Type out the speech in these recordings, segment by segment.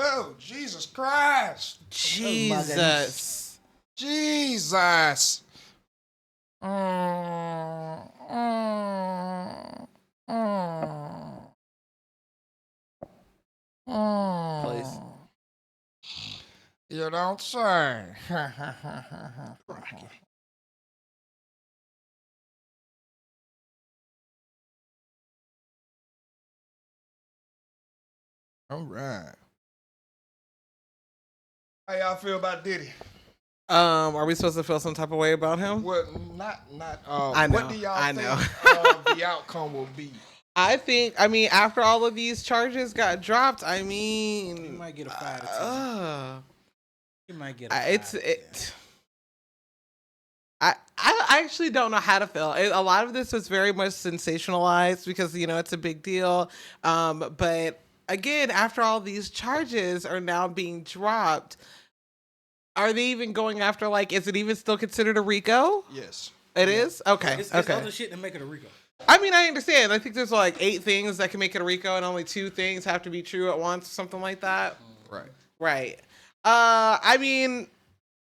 Oh, Jesus Christ. Jesus. Jesus. Please. You don't say. All right. How y'all feel about Diddy? Are we supposed to feel some type of way about him? Well, not. I know. What do y'all think the outcome will be? I mean, after all of these charges got dropped, I mean, he might get a 5 to 10. He might get a 5 it's to 10. it. I actually don't know how to feel. A lot of this was very much sensationalized because it's a big deal. But again, after all these charges are now being dropped, are they even going after is it even still considered a RICO? Yes. It is? Okay. It's okay. other shit that make it a RICO. I mean, I understand. I think there's 8 things that can make it a RICO and only 2 things have to be true at once, something like that. Right. Right. I mean,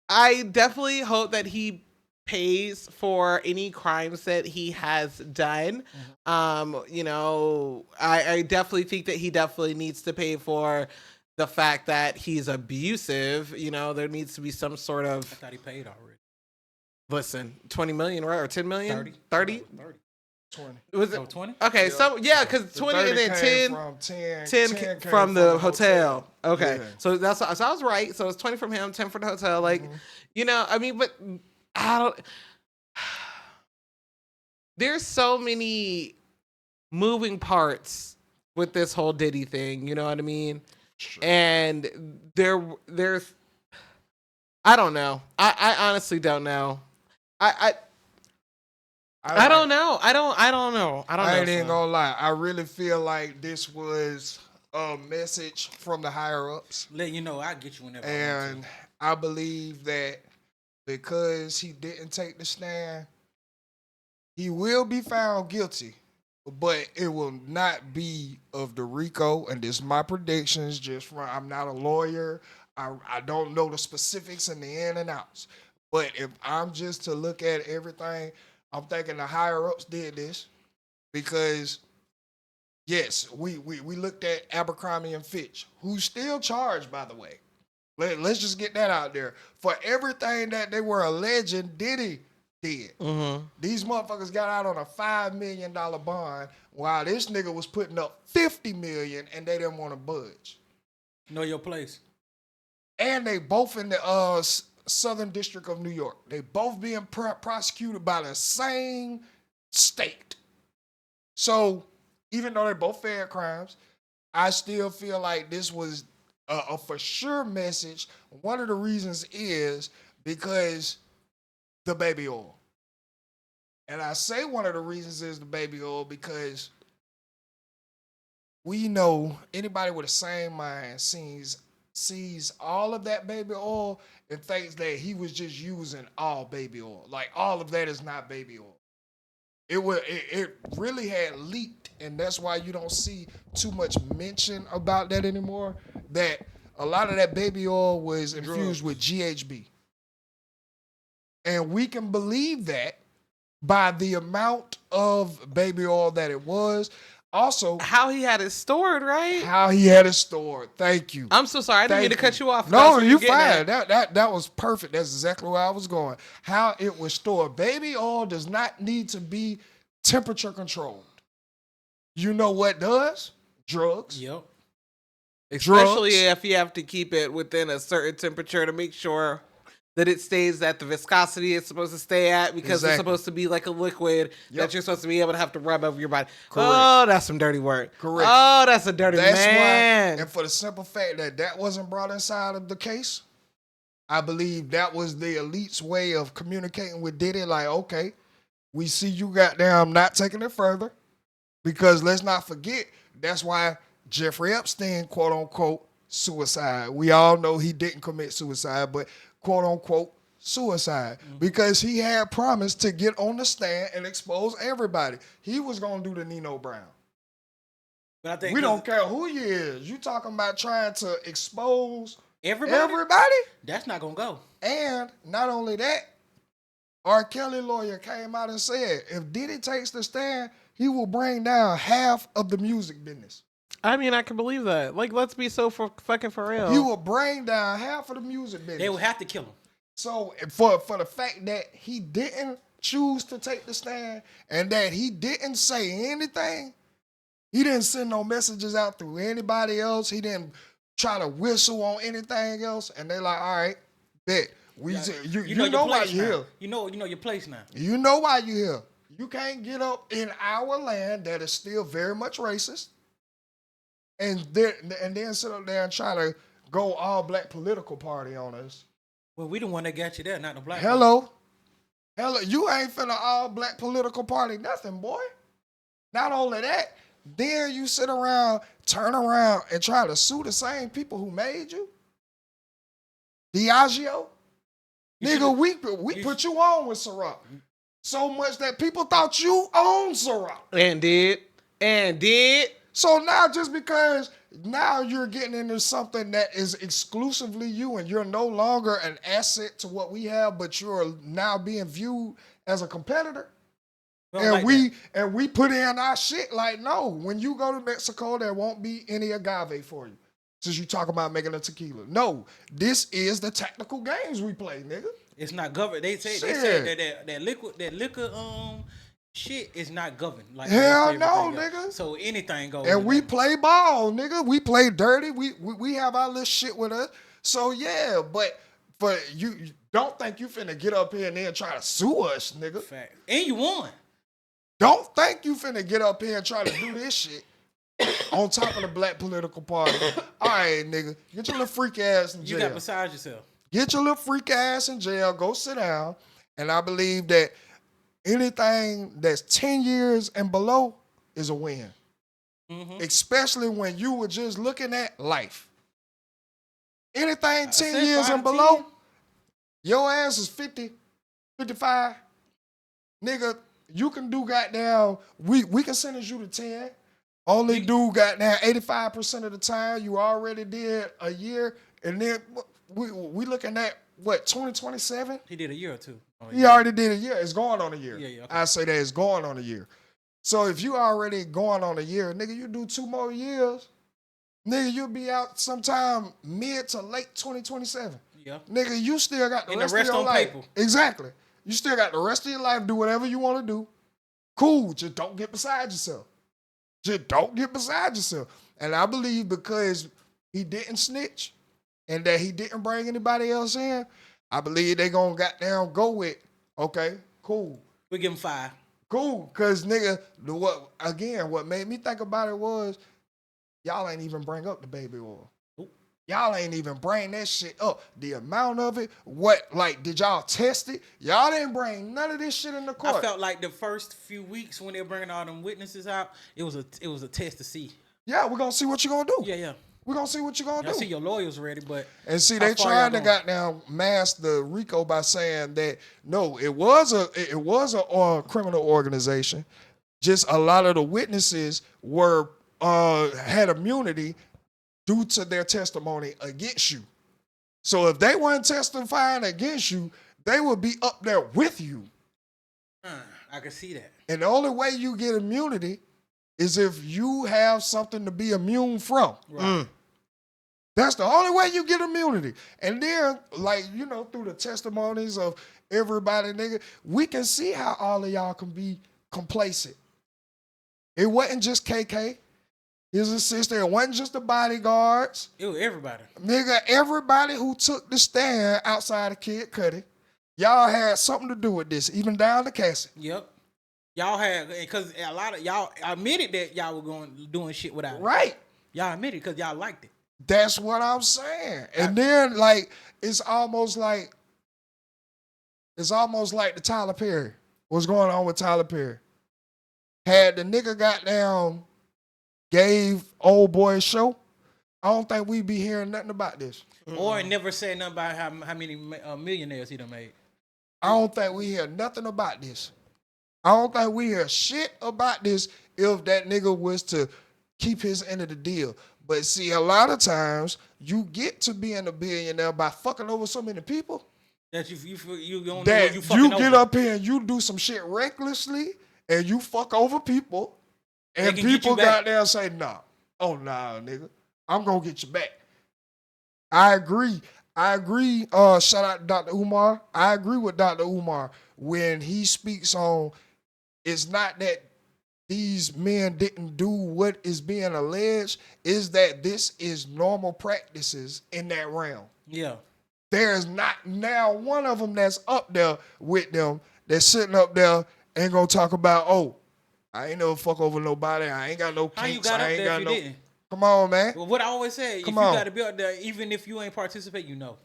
I definitely hope that he pays for any crimes that he has done. Mm-hmm. I definitely think that he definitely needs to pay for the fact that he's abusive. There needs to be some sort of... I thought he paid already. Listen, 20 million, right? Or 10 million? 30. 30? 30. 20. Was it? Oh, 20? Okay, because 20 and then 10 from 10 came from the hotel. Okay, Yeah. so so I was right. So it's 20 from him, 10 from the hotel. I mean, but I don't. There's so many moving parts with this whole Diddy thing. You know what I mean? Sure. And there's, I don't know. I honestly don't know. I don't know. I don't know. I ain't even gonna lie. I really feel like this was a message from the higher ups. Let you know, I'll get you whenever And I believe that because he didn't take the stand, he will be found guilty, but it will not be of the RICO. And this is my predictions. I'm not a lawyer. I don't know the specifics and the in and outs. But if I'm just to look at everything, I'm thinking the higher ups did this because, yes, we looked at Abercrombie and Fitch, who's still charged, by the way. Let's just get that out there. For everything that they were alleging Diddy did. Mm-hmm. These motherfuckers got out on a $5 million bond while this nigga was putting up $50 million and they didn't want to budge. Know your place. And they both in the Southern District of New York. They both being prosecuted by the same state. So even though they both fair crimes, I still feel like this was a for sure message. One of the reasons is because the baby oil. And I say one of the reasons is the baby oil because we know anybody with a sane mind sees all of that baby oil and thinks that he was just using all baby oil. Like all of that is not baby oil. It really had leaked, and that's why you don't see too much mention about that anymore. That a lot of that baby oil was infused with GHB. And we can believe that by the amount of baby oil that it was. Also, how he had it stored, right? How he had it stored. Thank you. I'm so sorry. I didn't mean to cut you off. No, you fine. That was perfect. That's exactly where I was going. How it was stored. Baby oil does not need to be temperature controlled. You know what does? Drugs. Yep. Especially if you have to keep it within a certain temperature to make sure that it stays at the viscosity it's supposed to stay at, because it's supposed to be like a liquid that you're supposed to be able to have to rub over your body. Correct. Oh, that's some dirty work. Correct. Oh, that's a dirty man. Why, and for the simple fact that wasn't brought inside of the case, I believe that was the elite's way of communicating with Diddy. Like, okay, we see you goddamn not taking it further, because let's not forget, that's why Jeffrey Epstein, quote unquote, suicide. We all know he didn't commit suicide, but quote unquote suicide, because he had promised to get on the stand and expose everybody. He was going to do the Nino Brown. But I think we don't care who you is. You talking about trying to expose everybody. everybody? That's not gonna go. And not only that, R. Kelly lawyer came out and said if Diddy takes the stand, he will bring down half of the music business. I mean, I can believe that. Like, let's be so fucking for real. He will bring down half of the music business. They will have to kill him. So for the fact that he didn't choose to take the stand and that he didn't say anything, he didn't send no messages out through anybody else. He didn't try to whistle on anything else. And they like, all right, bet. You know why you're here. You know your place now. You know why you're here. You can't get up in our land that is still very much racist and then sit up there and try to go all black political party on us. Well, we the one that got you there, not the black. Hello, you ain't finna all black political party nothing, boy. Not only that, then you sit around, turn around, and try to sue the same people who made you. Diageo, nigga, we put you on with Ciroc so much that people thought you owned Ciroc. And did. So now just because now you're getting into something that is exclusively you and you're no longer an asset to what we have, but you're now being viewed as a competitor. And we put in our shit like, no, when you go to Mexico, there won't be any agave for you. Since you talk about making a tequila. No, this is the technical games we play, nigga. It's not governed. They say that liquor shit is not governed. Like hell no, nigga. So anything goes. And we play ball, nigga. We play dirty. We have our little shit with us. So yeah, but you don't think you finna get up here and then try to sue us, nigga. Fact. And you won. Don't think you finna get up here and try to do this shit on top of the black political party. All right, nigga, get your little freak ass in jail. You got beside yourself. Get your little freak ass in jail. Go sit down. And I believe that anything that's 10 years and below is a win. Mm-hmm. Especially when you were just looking at life. Anything 10 years and below, your ass is 50, 55. Nigga, you can do goddamn, we can sentence you to 10. Only do goddamn 85% of the time. You already did a year. And then we looking at, what, 2027? He did a year or two. He already did a year. It's going on a year. Yeah, okay. I say that it's going on a year. So if you already going on a year, nigga, you do 2 more years, nigga, you'll be out sometime mid to late 2027. Yeah. Nigga, you still got the rest of your life. Paper. Exactly. You still got the rest of your life. Do whatever you want to do. Cool. Just don't get beside yourself. Just don't get beside yourself. And I believe because he didn't snitch and that he didn't bring anybody else in, I believe they gonna goddamn go with, okay, cool. We give him 5. Cool, because nigga, what made me think about it was, y'all ain't even bring up the baby oil. Ooh. Y'all ain't even bring that shit up. The amount of it, did y'all test it? Y'all didn't bring none of this shit in the court. I felt like the first few weeks when they were bringing all them witnesses out, it was a test to see. Yeah, we're gonna see what you're gonna do. Yeah. We're gonna see what you're gonna do. I see your lawyers ready, but and see they trying to goddamn mask the RICO by saying that no, it was a criminal organization. Just a lot of the witnesses were had immunity due to their testimony against you. So if they weren't testifying against you, they would be up there with you. I can see that. And the only way you get immunity is if you have something to be immune from. Right. That's the only way you get immunity. And then, through the testimonies of everybody, nigga, we can see how all of y'all can be complacent. It wasn't just KK, his assistant. It wasn't just the bodyguards. It was everybody. Nigga, everybody who took the stand outside of Kid Cudi, y'all had something to do with this, even down to Cassie. Yep. Y'all had, because a lot of y'all admitted that y'all were doing shit without it. Right. Y'all admitted because y'all liked it. That's what I'm saying. And then, it's almost like the Tyler Perry. What's going on with Tyler Perry? Had the nigga goddamn gave old boy a show, I don't think we'd be hearing nothing about this. Or never said nothing about how many millionaires he done made. I don't think we hear nothing about this. I don't think we hear shit about this if that nigga was to keep his end of the deal. But see, a lot of times you get to being a billionaire by fucking over so many people That you don't know that what you fucking you get over. up here and you do some shit recklessly and you fuck over people and can get you people back. got there and say, nah. Oh, nah, nigga. I'm going to get you back. I agree. Shout out to Dr. Umar. I agree with Dr. Umar when he speaks on it's not that these men didn't do what is being alleged, is that this is normal practices in that realm. Yeah. There's not now one of them that's up there with them that's sitting up there and gonna talk about, oh, I ain't never fuck over nobody. I ain't got no kinks. How you got I up ain't there got if no. you didn't? Come on, man. Well, what I always say, Come if you on. got to be up there, even if you ain't participate, you know.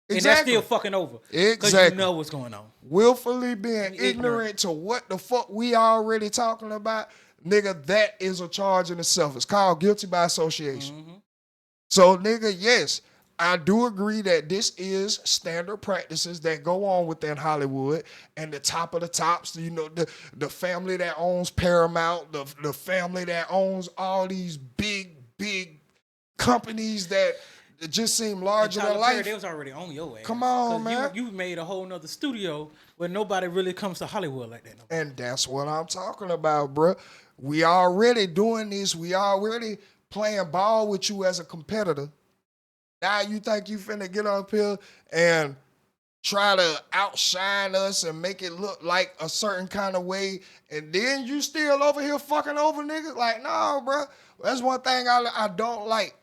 Exactly. And that's still fucking over. Because Exactly. you know what's going on. Willfully being ignorant to what the fuck we already talking about, nigga, that is a charge in itself. It's called guilty by association. Mm-hmm. So, nigga, yes, I do agree that this is standard practices that go on within Hollywood and the top of the tops, you know, the family that owns Paramount, the family that owns all these big companies that just seem larger than life. They was already on your ass. Come on, man. You made a whole nother studio where nobody really comes to Hollywood like that. No more. And that's what I'm talking about, bro. We already doing this. We already playing ball with you as a competitor. Now you think you finna get up here and try to outshine us and make it look like a certain kind of way, and then you still over here fucking over niggas? Like, no, bro. That's one thing I don't like,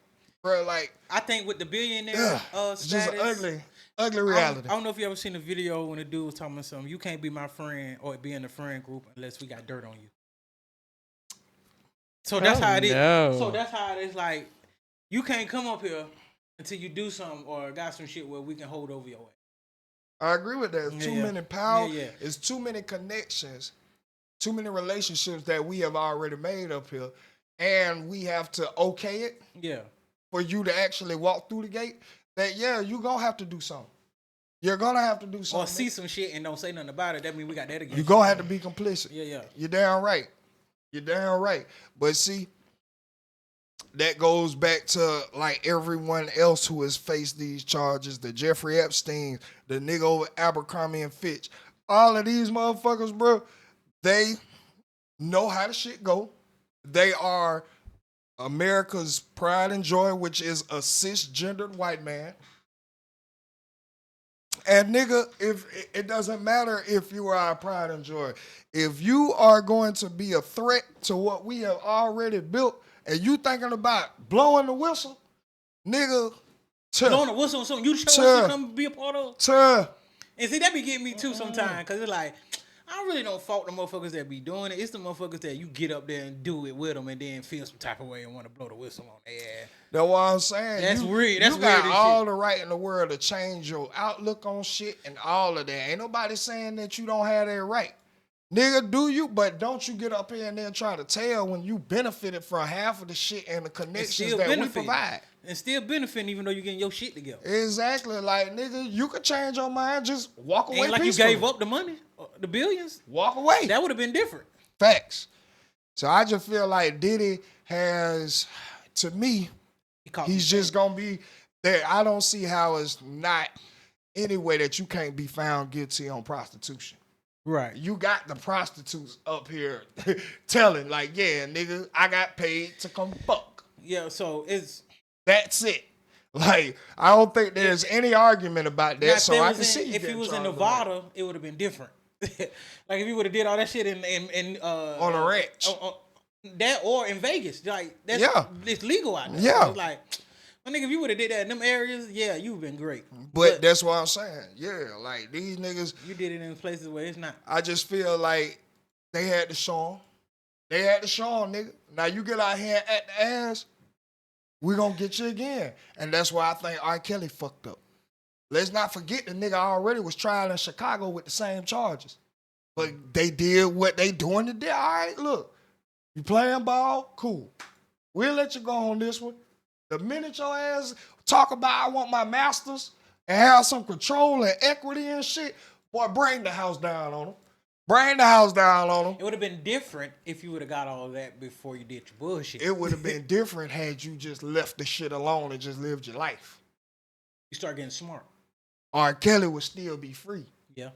bro. Like, I think with the billionaire it's status, just an ugly reality. I don't know if you ever seen a video when a dude was talking about something. You can't be my friend or be in the friend group unless we got dirt on you. So that's how it is. So that's how it is. Like, you can't come up here until you do something or got some shit where we can hold over your ass. I agree with that. It's too many power. Yeah. It's too many connections, too many relationships that we have already made up here, and we have to okay it. Yeah. For you to actually walk through the gate, that you're gonna have to do something. You're gonna have to do something. Or see some shit and don't say nothing about it. That means we got that again. You're gonna have to be complicit. Yeah. You're damn right. You're damn right. But see, that goes back to like everyone else who has faced these charges, the Jeffrey Epstein, the nigga over Abercrombie and Fitch. All of these motherfuckers, bro, they know how the shit go. They are America's pride and joy, which is a cisgendered white man. And nigga, if it doesn't matter if you are our pride and joy, if you are going to be a threat to what we have already built, and you thinking about blowing the whistle, nigga, blowing the whistle on something you chose to come be a part of. And see, that be getting me too sometimes, because it's like, I really don't fault the motherfuckers that be doing it. It's the motherfuckers that you get up there and do it with them and then feel some type of way and want to blow the whistle on their ass. That's what I'm saying. That's weird. That's you got weird all shit. the right in the world to change your outlook on shit and all of that. Ain't nobody saying that you don't have that right. Nigga, do you? But don't you get up here and then try to tell when you benefited from half of the shit and the connections that we provide. And still benefiting even though you getting your shit together. Exactly. Like, nigga, you could change your mind. Just walk away. Ain't like peacefully. you gave up the money, the billions. Walk away. That would have been different. Facts. So I just feel like Diddy has, to me, he's just going to be there. I don't see how it's not any way that you can't be found guilty on prostitution. Right. You got the prostitutes up here telling, like, yeah, nigga, I got paid to come fuck. Yeah, so that's it. Like, I don't think there's any argument about that. Now, so I can see if he was in Nevada, it would have been different. Like if he would have did all that shit in on a ranch, that or in Vegas, like that's it's legal out there. Yeah, so it's like, my nigga, if you would have did that in them areas, yeah, you've been great. But that's what I'm saying. Yeah, like these niggas, you did it in places where it's not. I just feel like they had to show them. They had to show them, nigga. Now you get out here at the ass, we gonna get you again, and that's why I think R. Kelly fucked up. Let's not forget the nigga already was tried in Chicago with the same charges. But they did what they doing today. All right, look. You playing ball? Cool. We'll let you go on this one. The minute your ass talk about I want my masters and have some control and equity and shit, boy, bring the house down on them. Bring the house down on him. It would have been different if you would have got all of that before you did your bullshit. It would have been different had you just left the shit alone and just lived your life. You start getting smart. R. Kelly would still be free. Yeah.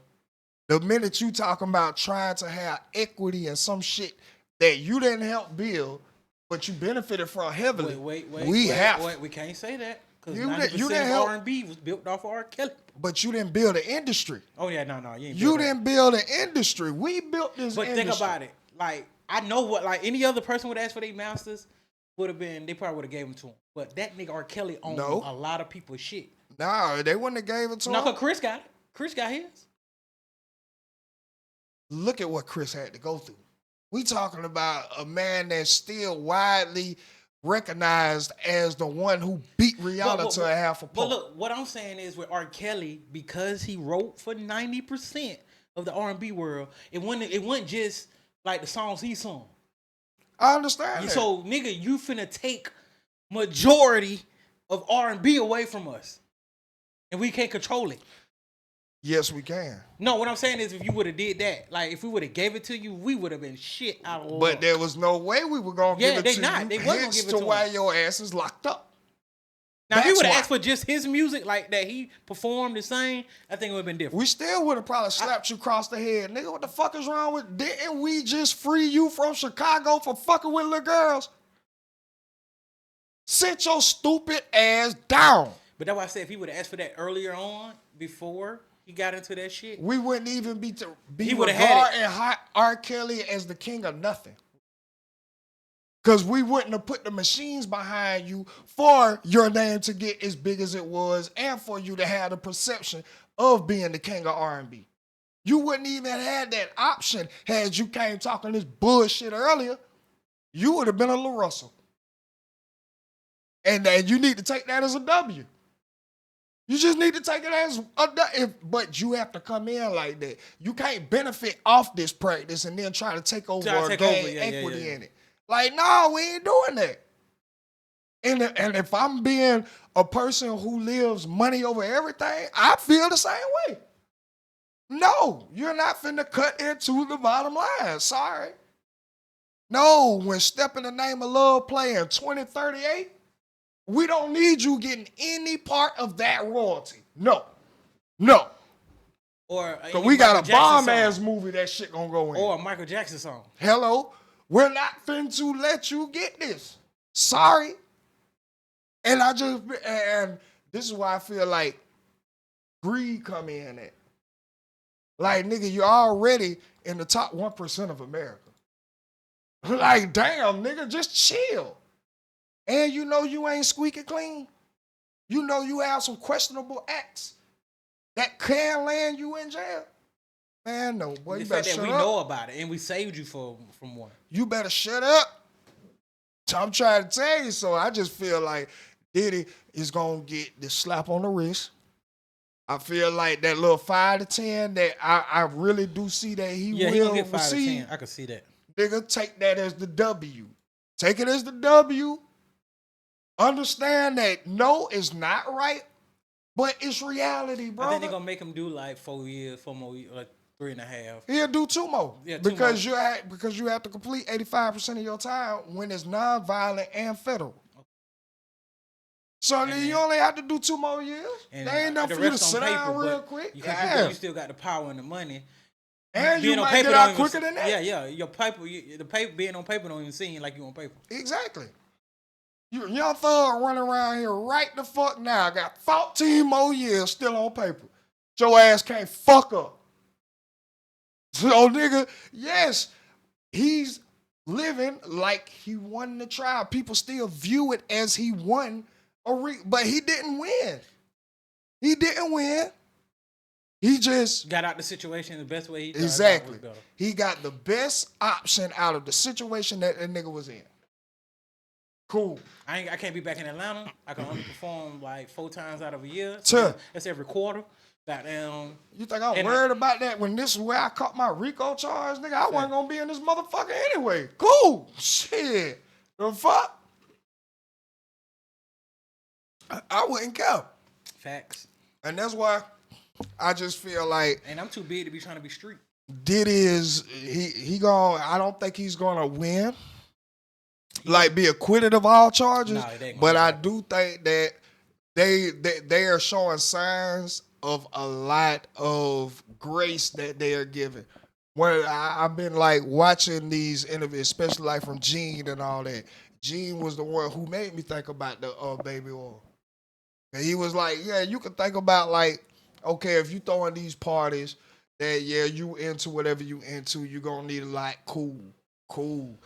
The minute you talking about trying to have equity and some shit that you didn't help build, but you benefited from heavily. Wait. We can't say that. Because You 90% didn't of help. R&B was built off of R. Kelly. But you didn't build an industry. Oh, yeah, no. You didn't build an industry. We built this industry. But think about it. Like, I know what, like, any other person would ask for their masters would have been, they probably would have gave them to him. But that nigga R. Kelly owned a lot of people's shit. Nah, they wouldn't have gave it to him. No, because Chris got it. Chris got his. Look at what Chris had to go through. We talking about a man that's still widely recognized as the one who beat Rihanna to a half a pole. But look, what I'm saying is with R. Kelly, because he wrote for 90% of the R&B world, it wasn't just like the songs he sung. I understand that. So, nigga, you finna take majority of R&B away from us. And we can't control it. Yes, we can. No, what I'm saying is if you would have did that, like if we would have gave it to you, we would have been shit out of luck. But there was no way we were going to give it to you. They wasn't going to give it to him. why your ass is locked up. Now, if he would have asked for just his music, like that he performed and sang, I think it would have been different. We still would have probably slapped you across the head. Nigga, what the fuck is wrong with... Didn't we just free you from Chicago for fucking with little girls? Sit your stupid ass down. But that's why I said if he would have asked for that earlier on, before he got into that shit, we wouldn't even be he would have regarding R. Kelly as the king of nothing. Because we wouldn't have put the machines behind you for your name to get as big as it was and for you to have the perception of being the king of R&B. You wouldn't even have had that option had you came talking this bullshit earlier. You would have been a Lil Russell. And you need to take that as a W. You just need to take it as a W. But you have to come in like that. You can't benefit off this practice and then try to take over or gain equity in it. Like, no, we ain't doing that. And if I'm being a person who lives money over everything, I feel the same way. No, you're not finna cut into the bottom line. Sorry. No, when Step in the Name of Love play in 2038, we don't need you getting any part of that royalty. No. Or we got a bomb-ass movie that shit gonna go in. Or a Michael Jackson song. Hello? We're not finna let you get this. Sorry. And this is why I feel like greed come in at. Like, nigga, you're already in the top 1% of America. Like, damn, nigga, just chill. And you know you ain't squeaky clean. You know you have some questionable acts that can land you in jail. Man, no, boy, you better shut up. The fact that we know about it and we saved you from one. You better shut up. I'm trying to tell you, so I just feel like Diddy is going to get the slap on the wrist. I feel like that little 5 to 10 that I really do see that he will get 5 receive. to 10. I can see that. Nigga, take that as the W. Take it as the W. Understand that no, it's not right, but it's reality, bro. I think they're going to make him do like 4 years, 4 more years, like 3.5. He'll do 2 more. Yeah, 2 because more. because you have to complete 85% of your time when it's non-violent and federal. So then you only have to do 2 more years. And they ain't enough for you to sit down real quick. Because you still got the power and the money. And you might get out quicker than that. Yeah. The paper being on paper don't even seem like you on paper. Exactly. You young thug running around here right the fuck now. Got 14 more years still on paper. Your ass can't fuck up. So nigga, yes, he's living like he won the trial. People still view it as he won but he didn't win. He didn't win. He just got out the situation the best way he exactly. He got the best option out of the situation that nigga was in. Cool. I can't be back in Atlanta. I can only perform like 4 times out of a year. So that's every quarter. Goddamn. You think I'm worried about that when this is where I caught my RICO charge, nigga? I wasn't gonna be in this motherfucker anyway. Cool. Shit. The fuck? I wouldn't care. Facts. And that's why I just feel like... And I'm too big to be trying to be street. Diddy is he going I don't think he's gonna win. Like be acquitted of all charges. Nah, but I do think that they are showing signs of a lot of grace that they are giving. When I've been like watching these interviews, especially like from Gene and all that. Gene was the one who made me think about the baby oil. And he was like, yeah, you can think about like, okay, if you throwing these parties, that yeah, you into whatever you into, you gonna need a lot. Cool.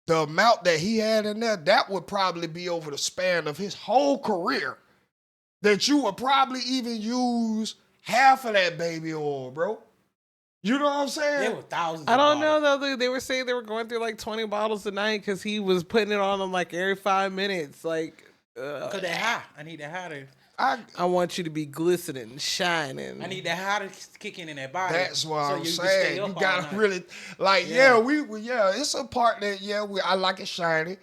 The amount that he had in there, that would probably be over the span of his whole career. That you would probably even use half of that baby oil, bro. You know what I'm saying? There were thousands. I don't know though. They were saying they were going through like 20 bottles a night because he was putting it on them like every 5 minutes. Like, because they're high. I need that high to. I want you to be glistening, shining. I need that high to kick in that body. That's what I'm saying. You gotta really like, it's a part that I like it shiny,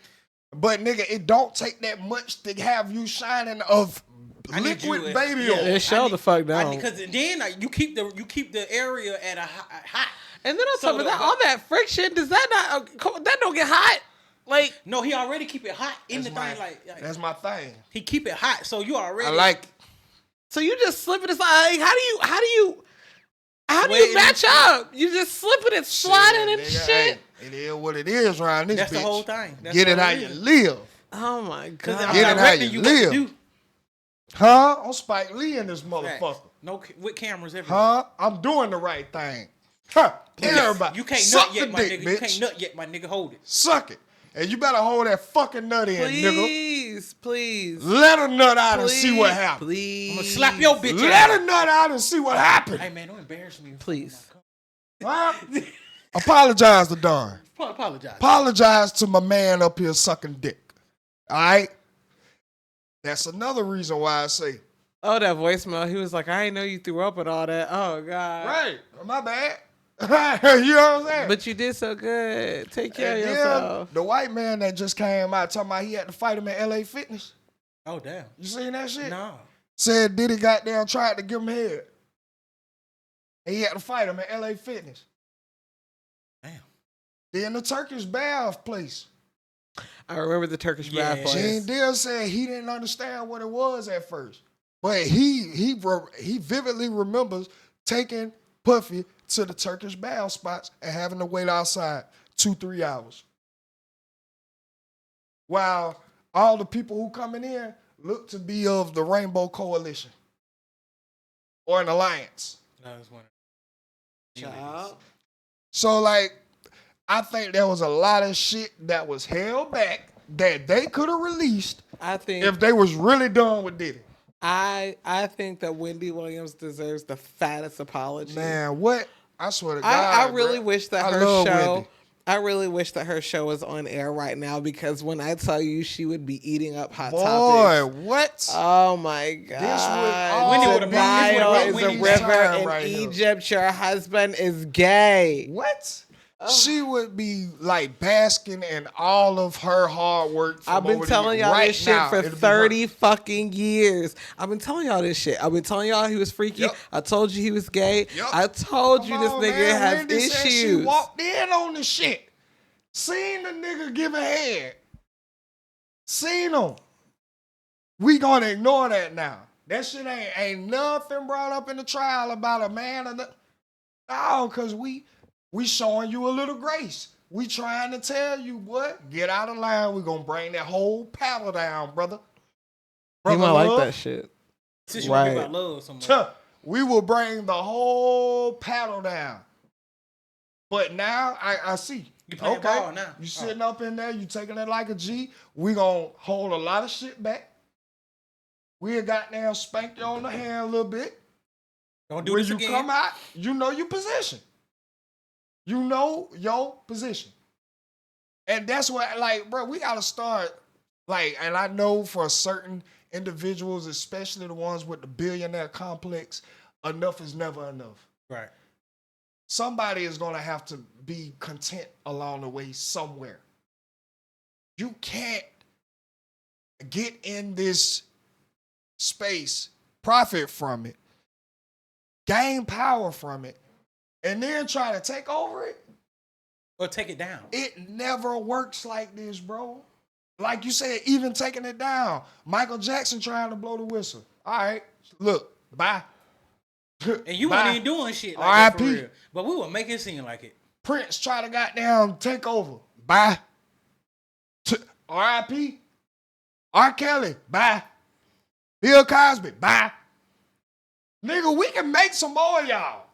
but nigga, it don't take that much to have you shining of liquid baby oil. Yeah, show the fuck down. Because then you keep the area at a hot. And then on top of that, all that friction, does that not that don't get hot? Like, no, he already keep it hot in the thing. Like that's my thing. He keep it hot, so you already. I like it. So you just slip it aside. Like, how do you match up? You just slip it and slide it and shit. Hey, it is what it is around this bitch. That's the whole thing. Get it how you live. Oh my god. Get it how you live. Huh? I'm Spike Lee in this motherfucker. No, with cameras everywhere. Huh? I'm doing the right thing. Huh? Everybody. You can't suck nut yet, my dick, nigga. Bitch. You can't nut yet, my nigga. Hold it. Suck it. And you better hold that fucking nut in, nigga. Please. Let her nut out and see what happens. Please. I'm gonna slap your bitch. Let her nut out and see what happens. Hey man, don't embarrass me. Please. Huh? Apologize to Don. Apologize. Apologize to my man up here sucking dick. All right? That's another reason why I say. Oh, that voicemail. He was like, I didn't know you threw up and all that. Oh, God. Right. My bad. You know what I'm saying? But you did so good. Take care of yourself. The white man that just came out talking about he had to fight him at LA Fitness. Oh, damn. You seen that shit? No. Said Diddy goddamn tried to give him head. And he had to fight him at LA Fitness. Damn. Then the Turkish bath place. I remember the Turkish bath place. Gene Deal said he didn't understand what it was at first. But he vividly remembers taking Puffy to the Turkish bath spots and having to wait outside 2-3 hours. While all the people who coming in look to be of the Rainbow Coalition or an alliance. That was one. Child. So like, I think there was a lot of shit that was held back that they could have released if they was really done with Diddy. I think that Wendy Williams deserves the fattest apology. Man, what? I swear to God. I really wish that her show. Wendy. I really wish that her show was on air right now because when I tell you she would be eating up Hot Topics. Boy, what? Oh my God. Wendy the Nile is a river in right Egypt. Your husband is gay. What? She would be like basking in all of her hard work. I've been telling y'all this shit for 30 fucking years. I've been telling y'all this shit. I've been telling y'all he was freaky. Yep. I told you he was gay. Yep. I told you this nigga has Wendy issues. Said she walked in on the shit. Seen the nigga give a head. Seen him. We gonna ignore that now. That shit ain't nothing brought up in the trial about a man or no, cause we showing you a little grace. We trying to tell you, boy, get out of line. We gonna bring that whole paddle down, brother. You might like that shit. Since you about love so much. We will bring the whole paddle down. But now I see. You playing ball now. You sitting up in there, you taking it like a G. We gonna hold a lot of shit back. We goddamn spank you on the hand a little bit. Don't do when this you again. come out, you know your position. You know your position. And that's what, like, bro, we gotta start, like, and I know for certain individuals, especially the ones with the billionaire complex, enough is never enough. Right. Somebody is gonna have to be content along the way somewhere. You can't get in this space, profit from it, gain power from it, and then try to take over it. Or take it down. It never works like this, bro. Like you said, even taking it down. Michael Jackson trying to blow the whistle. All right, look, bye. And you weren't even doing shit like that for real. But we were making it seem like it. Prince try to goddamn take over. Bye. R.I.P. R. Kelly. Bye. Bill Cosby. Bye. Nigga, we can make some more of y'all.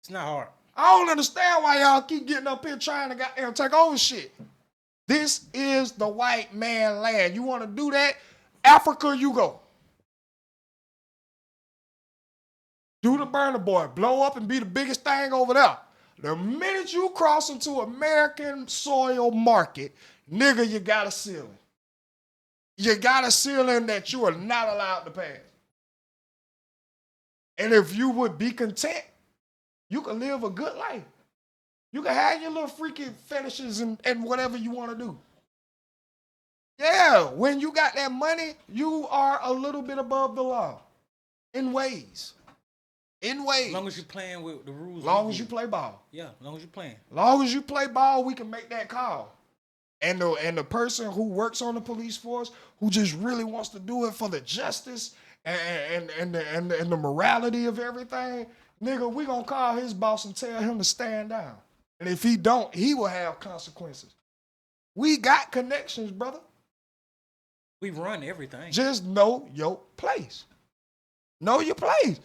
It's not hard. I don't understand why y'all keep getting up here trying to goddamn take over shit. This is the white man land. You want to do that? Africa, you go. Do the Burner Boy. Blow up and be the biggest thing over there. The minute you cross into American soil market, nigga, you got a ceiling. You got a ceiling that you are not allowed to pass. And if you would be content, you can live a good life. You can have your little freaky fetishes and whatever you want to do. Yeah, when you got that money, you are a little bit above the law. In ways. In ways. As long as you're playing with the rules. Long as you play ball. Yeah, as long as you're playing. Long as you play ball, we can make that call. And the person who works on the police force, who just really wants to do it for the justice and the morality of everything, nigga, we gonna call his boss and tell him to stand down. And if he don't, he will have consequences. We got connections, brother. We run everything. Just know your place. Know your place.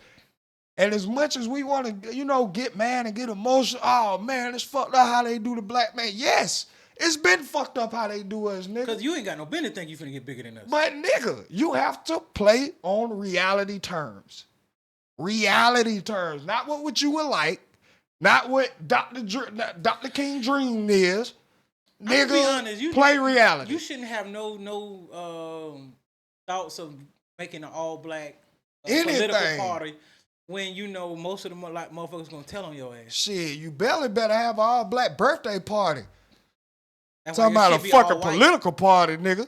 And as much as we want to, get mad and get emotional, oh man, it's fucked up how they do the black man. Yes, it's been fucked up how they do us, nigga. Because you ain't got no business think you finna get bigger than us. But nigga, you have to play on reality terms. Reality terms. Not what you would like. Not what Dr. King Dream is. Nigga, be honest, play reality. You shouldn't have no thoughts of making an all-black political party when you know most of them like motherfuckers gonna tell on your ass. Shit, you barely better have an all-black birthday party. Talking about a fucking political party, nigga.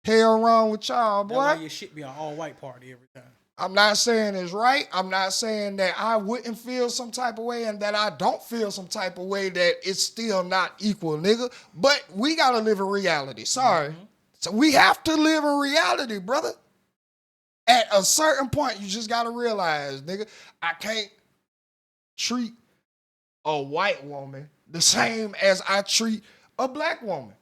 Hell wrong with y'all, boy. That's why your shit be an all-white party every time. I'm not saying it's right. I'm not saying that I wouldn't feel some type of way and that I don't feel some type of way that it's still not equal, nigga. But we gotta live in reality. Sorry. Mm-hmm. So we have to live in reality, brother. At a certain point, you just gotta realize, nigga, I can't treat a white woman the same as I treat a black woman.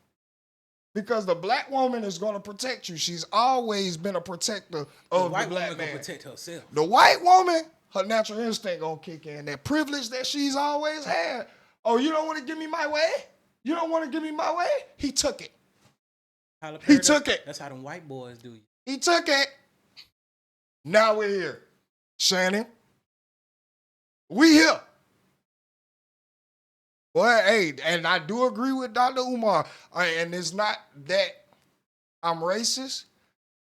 Because the black woman is going to protect you. She's always been a protector of the black man. The white woman going to protect herself. The white woman, her natural instinct going to kick in. That privilege that she's always had. Oh, you don't want to give me my way? You don't want to give me my way? He took it. He took it. That's how them white boys do you. He took it. Now we're here. Shannon. We here. Well, hey, and I do agree with Dr. Umar. And it's not that I'm racist,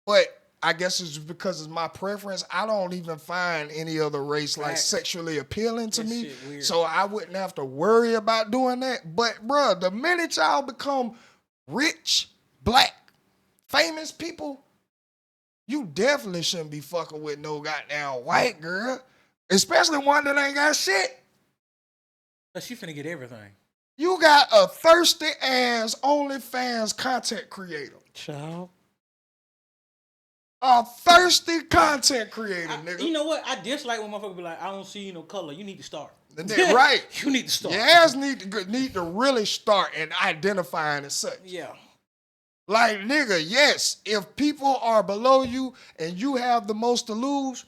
but I guess it's because it's my preference. I don't even find any other race like sexually appealing to me. So I wouldn't have to worry about doing that. But, bro, the minute y'all become rich, black, famous people, you definitely shouldn't be fucking with no goddamn white girl, especially one that ain't got shit. But she finna get everything. You got a thirsty ass OnlyFans content creator. Child. A thirsty content creator, nigga. You know what? I dislike when motherfuckers be like, I don't see no color. You need to start. Right. You need to start. Your ass need to really start and identifying as such. Yeah. Like, nigga, yes, if people are below you and you have the most to lose,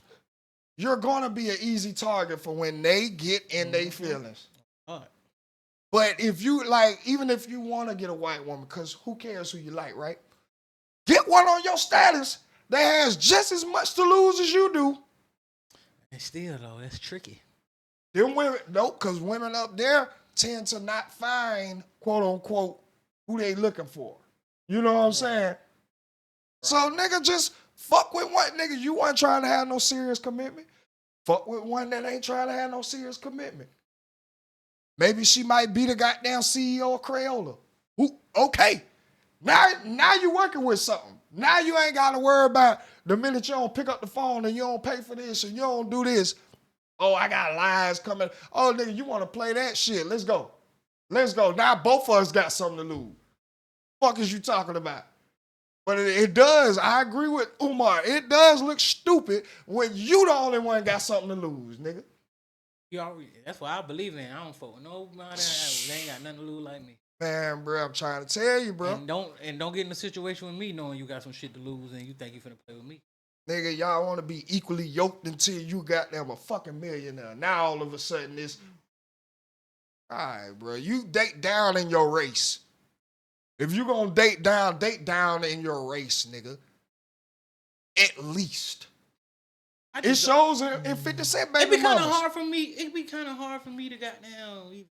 you're going to be an easy target for when they get in their feelings. But if you, like, even if you want to get a white woman, because who cares who you like, right? Get one on your status that has just as much to lose as you do. And still, though, that's tricky. Them women, nope, because women up there tend to not find, quote unquote, who they looking for. You know what I'm saying? Right. So, nigga, just fuck with one. Nigga, you weren't trying to have no serious commitment. Fuck with one that ain't trying to have no serious commitment. Maybe she might be the goddamn CEO of Crayola. Ooh, okay. Now you're working with something. Now you ain't got to worry about the minute you don't pick up the phone and you don't pay for this and you don't do this. Oh, I got lies coming. Oh, nigga, you want to play that shit? Let's go. Let's go. Now both of us got something to lose. Fuck is you talking about? But it does. I agree with Umar. It does look stupid when you the only one got something to lose, nigga. That's what I believe in. I don't fuck with nobody. They ain't got nothing to lose like me. Man, bro, I'm trying to tell you, bro. And don't get in a situation with me knowing you got some shit to lose and you think you finna play with me. Nigga, y'all want to be equally yoked until you got them a fucking millionaire. Now all of a sudden it's, all right, bro. You date down in your race. If you gonna date down in your race, nigga. At least. It shows in 50 Cent baby It be kind of mamas. hard for me. It be kind of hard for me to goddamn.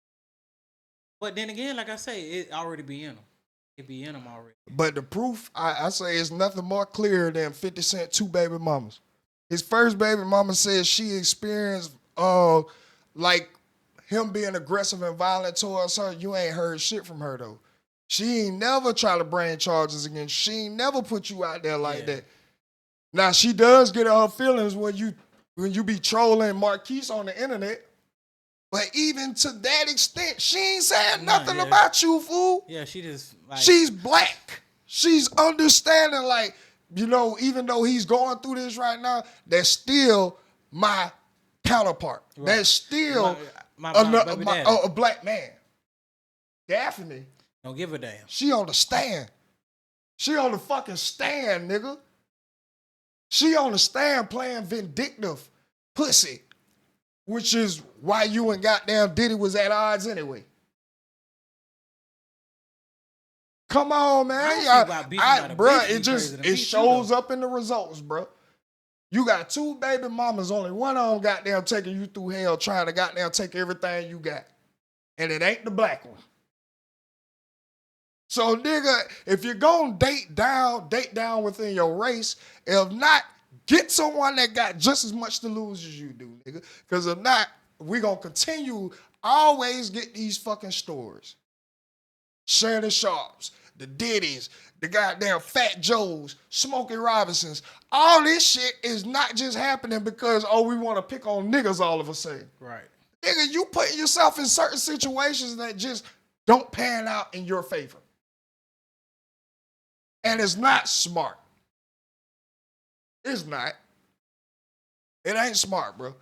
But then again, like I say, it already be in them. It be in them already. But the proof, I say, is nothing more clear than 50 Cent 2 baby mamas. His first baby mama said she experienced like him being aggressive and violent towards her. You ain't heard shit from her though. She ain't never try to bring charges against you. She ain't never put you out there like that. Now she does get her feelings when you be trolling Marquise on the internet. But even to that extent, she ain't saying nothing about you, fool. Yeah, she just like... She's black. She's understanding, like, you know, even though he's going through this right now, that's still my counterpart. Right. That's still a black man. Daphne. Don't give a damn. She on the stand. She on the fucking stand, nigga. She on the stand playing vindictive pussy. Which is why you and goddamn Diddy was at odds anyway. Come on, man. Bruh, it shows up in the results, bro. You got 2 baby mamas, only one of them goddamn taking you through hell, trying to goddamn take everything you got. And it ain't the black one. So, nigga, if you're gonna date down within your race. If not, get someone that got just as much to lose as you do, nigga. Because if not, we gonna continue always get these fucking stories. Shannon Sharps, the Diddys, the goddamn Fat Joes, Smokey Robinsons. All this shit is not just happening because, we want to pick on niggas all of a sudden. Right. Nigga, you putting yourself in certain situations that just don't pan out in your favor. And it's not smart. It's not. It ain't smart, bro.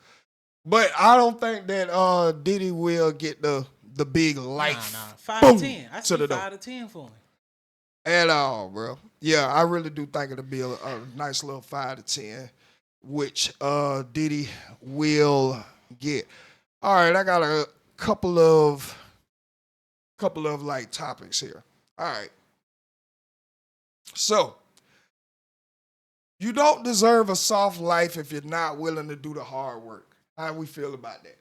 But I don't think that Diddy will get the big life. Nah. 5 to 10. I see 5 to 10 for him. At all, bro. Yeah, I really do think it'll be a nice little 5 to 10, which Diddy will get. All right, I got a couple of like topics here. All right. So, you don't deserve a soft life if you're not willing to do the hard work. How do we feel about that?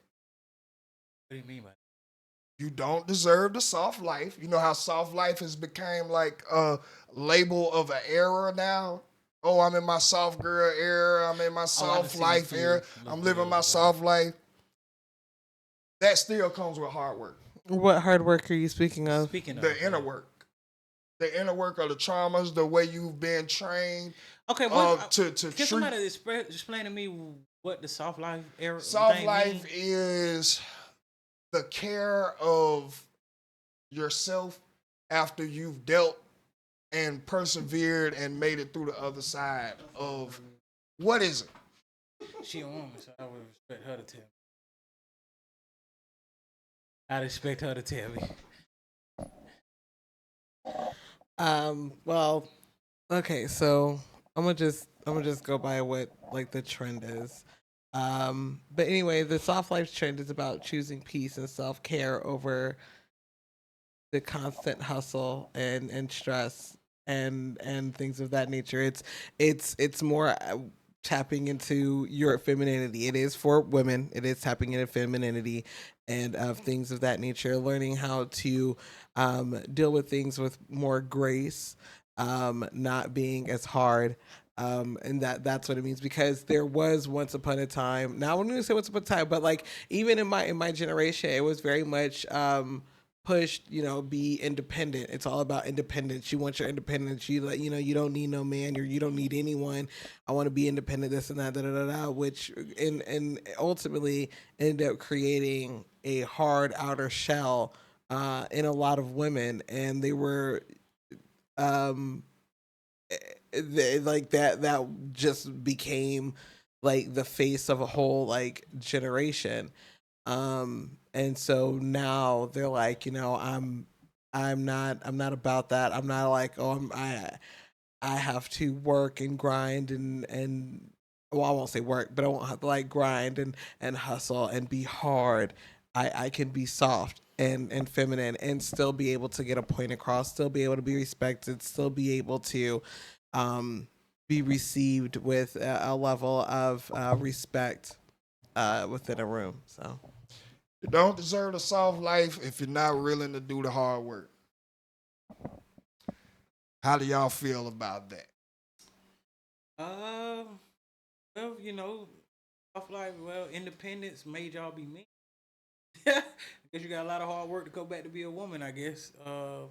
What do you mean by that? You don't deserve the soft life. You know how soft life has become like a label of an era now? Oh, I'm in my soft girl era. I'm in my soft life era. I'm living my soft life. That still comes with hard work. What hard work are you speaking of? The inner work. The inner work of the traumas, the way you've been trained. Okay, can somebody explain to me what the soft life era? Soft life is the care of yourself after you've dealt and persevered and made it through the other side of what is it? She a woman, so I would expect her to tell me. I'd expect her to tell me. Well, okay, so I'm gonna just go by what like the trend is. But anyway, the soft life trend is about choosing peace and self-care over the constant hustle and stress and things of that nature. It's more tapping into your femininity. It is for women. It is tapping into femininity and things of that nature. Learning how to deal with things with more grace, not being as hard. And that's what it means, because there was once upon a time, now I'm going to say once upon a time, but like even in my generation, it was very much pushed, be independent. It's all about independence. You want your independence. You don't need no man, or you don't need anyone. I want to be independent, this and that, which and ultimately ended up creating a hard outer shell in a lot of women, and they were like that just became like the face of a whole like generation. And so now they're like, I'm not about that. I'm not like, I have to work and grind and well, I won't say work, but I won't have to like grind and hustle and be hard. I can be soft and feminine and still be able to get a point across, still be able to be respected, still be able to be received with a level of respect within a room. So you don't deserve a soft life if you're not willing to do the hard work. How do y'all feel about that? Well, soft life, independence made y'all be men. Because you got a lot of hard work to go back to be a woman, I guess. I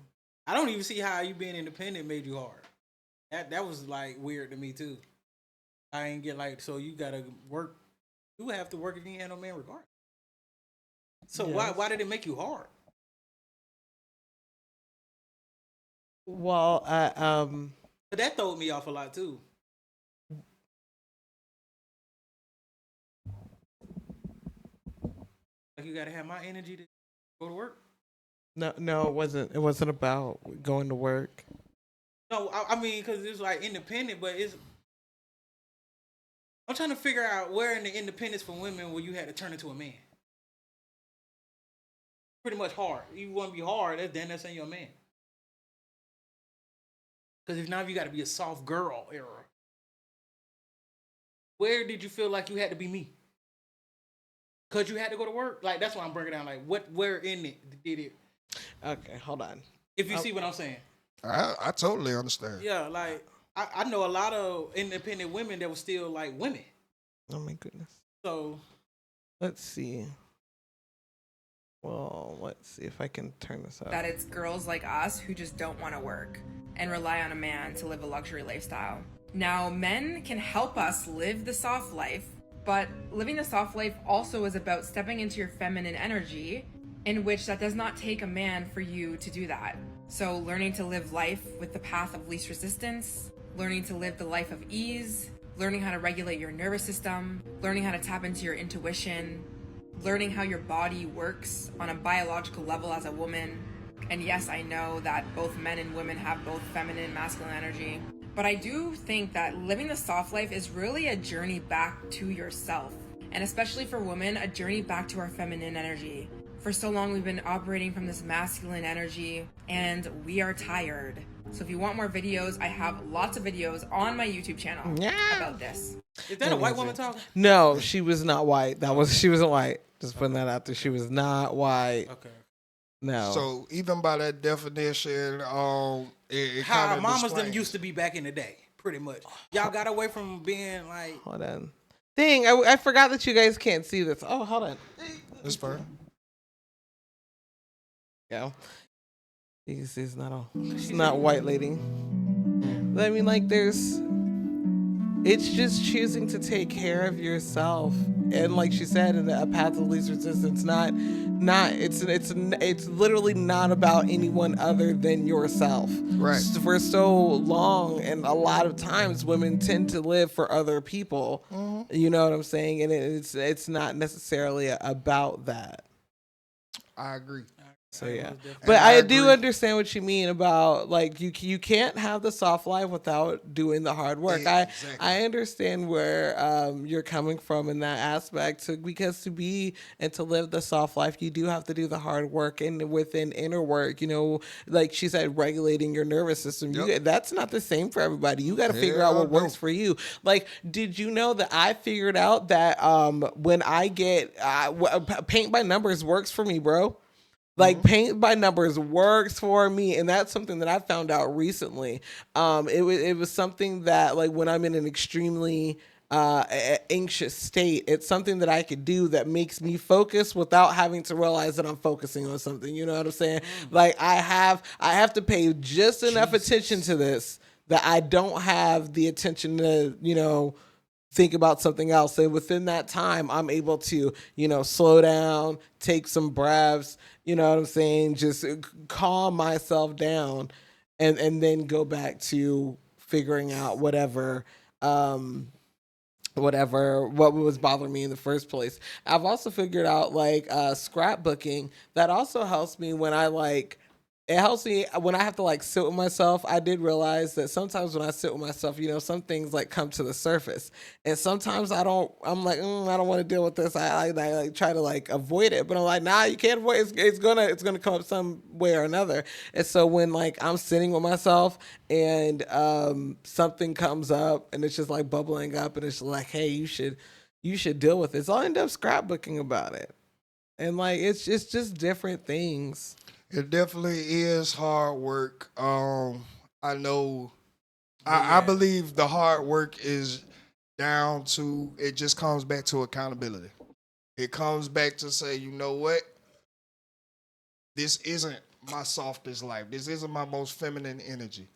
don't even see how you being independent made you hard. That was like weird to me too. I ain't get like, so you gotta work. You have to work if you ain't had no man regardless. So yes. Why did it make you hard? Well, but that throwed me off a lot too. Like you gotta have my energy to go to work. No, it wasn't. It wasn't about going to work. No, I mean, because it's like independent, but I'm trying to figure out where in the independence for women where you had to turn into a man. Pretty much hard. You want to be hard, then that's saying you're a man. Because if not, you got to be a soft girl era. Where did you feel like you had to be me? Because you had to go to work? Like, that's why I'm breaking down. Like, where in it did it? Okay, hold on. If you see what I'm saying. I totally understand. Yeah, like, I know a lot of independent women that were still, like, women. Oh, my goodness. So. Let's see. Well, let's see if I can turn this up. That it's girls like us who just don't want to work and rely on a man to live a luxury lifestyle. Now, men can help us live the soft life, but living the soft life also is about stepping into your feminine energy, in which that does not take a man for you to do that. So learning to live life with the path of least resistance, learning to live the life of ease, learning how to regulate your nervous system, learning how to tap into your intuition, learning how your body works on a biological level as a woman. And yes, I know that both men and women have both feminine and masculine energy, but I do think that living the soft life is really a journey back to yourself. And especially for women, a journey back to our feminine energy. For so long, we've been operating from this masculine energy, and we are tired. So if you want more videos, I have lots of videos on my YouTube channel about this. Is that a white woman talking? No, she was not white. She wasn't white. Just putting that out there. She was not white. Okay. No. So even by that definition, it how mamas them used to be back in the day, pretty much. Y'all got away from being like. Hold on. Dang, I forgot that you guys can't see this. Oh, hold on. That's fine. Yeah. You can see it's not white lady. I mean, like it's just choosing to take care of yourself, and like she said, in a path of least resistance. It's literally not about anyone other than yourself. Right. For so long, and a lot of times, women tend to live for other people. Mm-hmm. You know what I'm saying? And it's not necessarily about that. I agree. So yeah, but I do understand what you mean about like you can't have the soft life without doing the hard work. Exactly. I understand where you're coming from in that aspect. So because to be and to live the soft life, you do have to do the hard work, and within inner work, like she said, regulating your nervous system. Yep. That's not the same for everybody. You got to figure out what works for you. Like, did you know that I figured out that when I get paint by numbers works for me, bro? Like paint by numbers works for me, and that's something that I found out recently. It was something that like when I'm in an extremely anxious state. It's something that I could do that makes me focus without having to realize that I'm focusing on something. You know what I'm saying? Like I have to pay just enough attention to this that I don't have the attention to, think about something else. And within that time, I'm able to, slow down, take some breaths, you know what I'm saying? Just calm myself down and then go back to figuring out whatever what was bothering me in the first place. I've also figured out scrapbooking. That also helps me when it helps me when I have to sit with myself. I did realize that sometimes when I sit with myself, some things come to the surface, and sometimes I'm like, I don't want to deal with this. I try to avoid it, but I'm like, nah, you can't avoid it. It's gonna come up some way or another. And so when I'm sitting with myself and something comes up and it's just bubbling up and it's like, hey, you should deal with it. So I end up scrapbooking about it, and it's just different things. It definitely is hard work. I know. I believe the hard work is down to. It just comes back to accountability. It comes back to say, you know what? This isn't my softest life. This isn't my most feminine energy.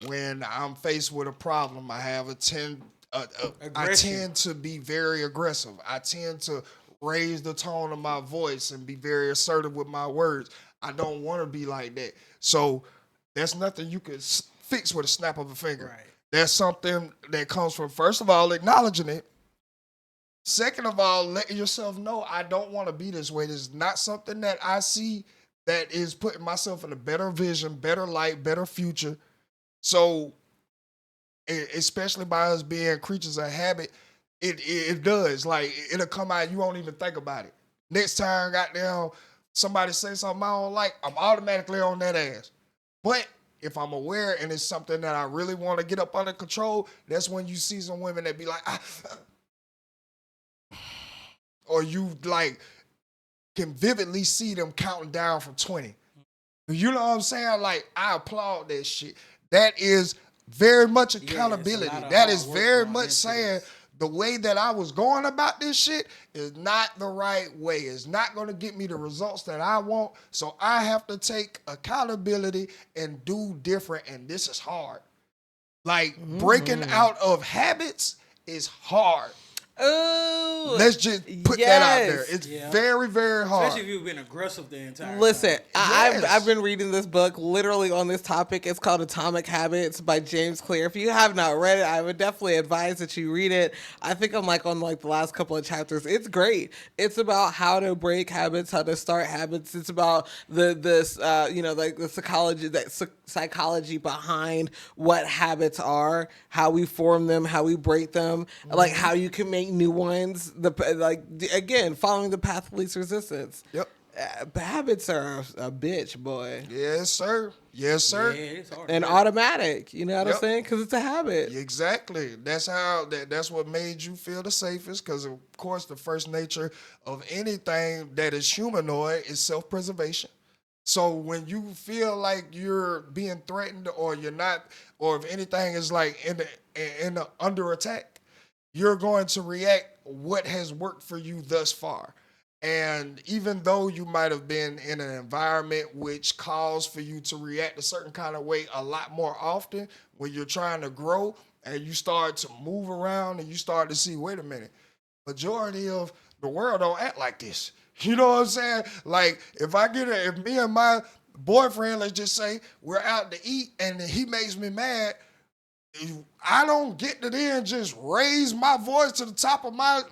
When I'm faced with a problem, I have I tend to be very aggressive. I tend to raise the tone of my voice and be very assertive with my words. I don't want to be like that. So that's nothing you can fix with a snap of a finger. Right. That's something that comes from, first of all, acknowledging it. Second of all, letting yourself know I don't want to be this way. This is not something that I see that is putting myself in a better vision, better light, better future. So, especially by us being creatures of habit, it does. It'll come out, you won't even think about it. Next time, goddamn, somebody say something I don't like, I'm automatically on that ass. But if I'm aware and it's something that I really want to get up under control, that's when you see some women that be like, or you can vividly see them counting down from 20. You know what I'm saying? I applaud that shit. That is very much accountability. That is very much saying the way that I was going about this shit is not the right way. It's not going to get me the results that I want. So I have to take accountability and do different. And this is hard. Breaking out of habits is hard. Oh, let's just put that out there. It's very, very hard. Especially if you've been aggressive the entire Listen, time. I've been reading this book literally on this topic. It's called Atomic Habits by James Clear. If you have not read it, I would definitely advise that you read it. I think I'm on the last couple of chapters. It's great. It's about how to break habits, how to start habits. It's about the psychology behind what habits are, how we form them, how we break them, how you can make new ones. Again, following the path of least resistance. Yep. Habits are a bitch, boy. Yes, sir. Yes, sir. Yeah, it's hard. And automatic. You know what I'm saying? Because it's a habit. Exactly. That's that's what made you feel the safest. Because of course, the first nature of anything that is humanoid is self-preservation. So when you feel like you're being threatened, or you're not, or if anything is in the under attack, you're going to react what has worked for you thus far. And even though you might have been in an environment which calls for you to react a certain kind of way a lot more often, when you're trying to grow and you start to move around and you start to see, wait a minute, majority of the world don't act like this. You know what I'm saying? If me and my boyfriend, let's just say, we're out to eat and he makes me mad, I don't get to then just raise my voice to the top of my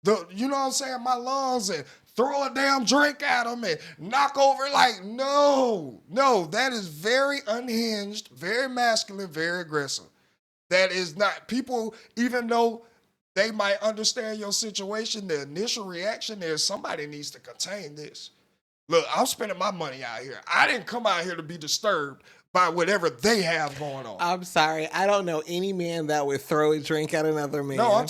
lungs and throw a damn drink at him and knock over. No, that is very unhinged, very masculine, very aggressive. That is not, people, even though they might understand your situation, the initial reaction is somebody needs to contain this. Look, I'm spending my money out here. I didn't come out here to be disturbed by whatever they have going on. I'm sorry. I don't know any man that would throw a drink at another man. No, I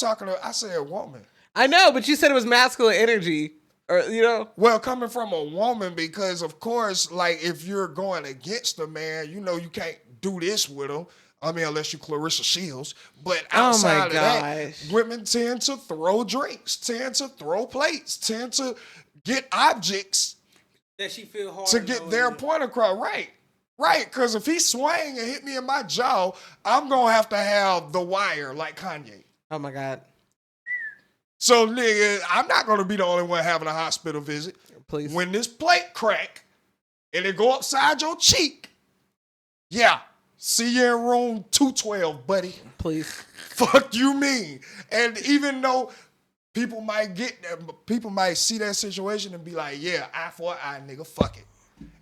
said woman. I know, but you said it was masculine energy. Well, coming from a woman, because of course, if you're going against a man, you can't do this with him. I mean, unless you Clarissa Shields. But Oh my outside of that, gosh. women tend to throw drinks, tend to throw plates, tend to get objects That she feel hard to get their point across. Right. Because if he swang and hit me in my jaw, I'm going to have the wire like Kanye. Oh my God. So, nigga, I'm not going to be the only one having a hospital visit. Please. When this plate crack and it go upside your cheek, yeah, see you in room 212, buddy. Please. Fuck you mean? And even though people might see that situation and be like, yeah, eye for an eye, nigga, fuck it.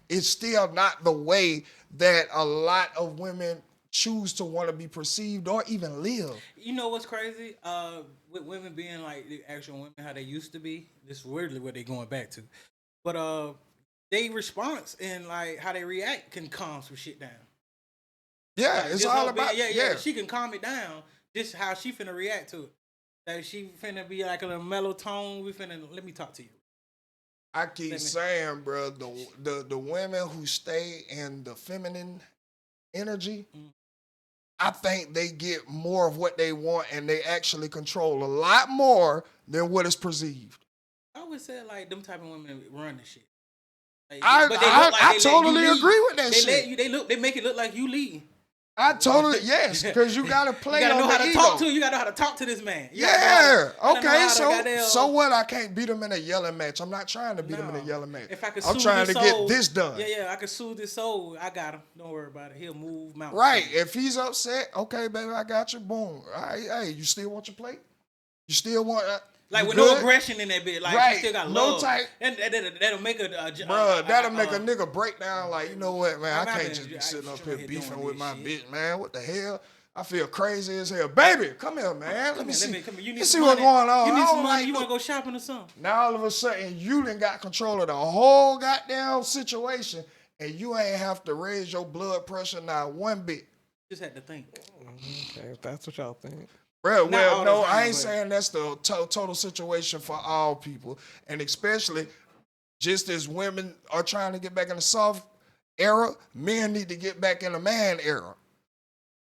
It's still not the way that a lot of women choose to want to be perceived or even live. You know what's crazy? With women being like the actual women, how they used to be. This is weirdly what they're going back to. But they response and like how they react can calm some shit down. Yeah, Like, it's all about yeah. She can calm it down. This is how she finna react to it. Like she finna be like a little mellow tone. Let me talk to you. I keep saying, bro, the women who stay in the feminine energy, I think they get more of what they want and they actually control a lot more than what is perceived. I always said like them type of women run the shit. Like, I totally agree with that shit. They make it look like you lead. Yes, because you gotta play. You gotta know on how the to ego. talk to. You gotta know how to talk to this man. So what? I can't beat him in a yelling match. I'm not trying to beat him in a yelling match. If I could, I'm trying to get this done. Yeah, I can soothe his soul. I got him. Don't worry about it. He'll move mountains. Right. If he's upset, okay, baby, I got you. Boom. All right, hey, you still want your plate? You still want? Like with good? no aggression in that bit. Like right. You still got no love. Type. And that'll make a that'll make a nigga break down. Like, you know what, man? I can't just be sitting up here doing beefing with my shit. bitch, man. What the hell? I feel crazy as hell. Baby, come here, man. Let me see. You need see some what's money. going on. You need some money. Like, You want to go shopping or something? Now all of a sudden you done got control of the whole goddamn situation, and you ain't have to raise your blood pressure not one bit. Just had to think. Okay, if that's what y'all think. Bro, well, no, time, I ain't saying that's the total situation for all people, and especially just as women are trying to get back in the soft era, men need to get back in the man era.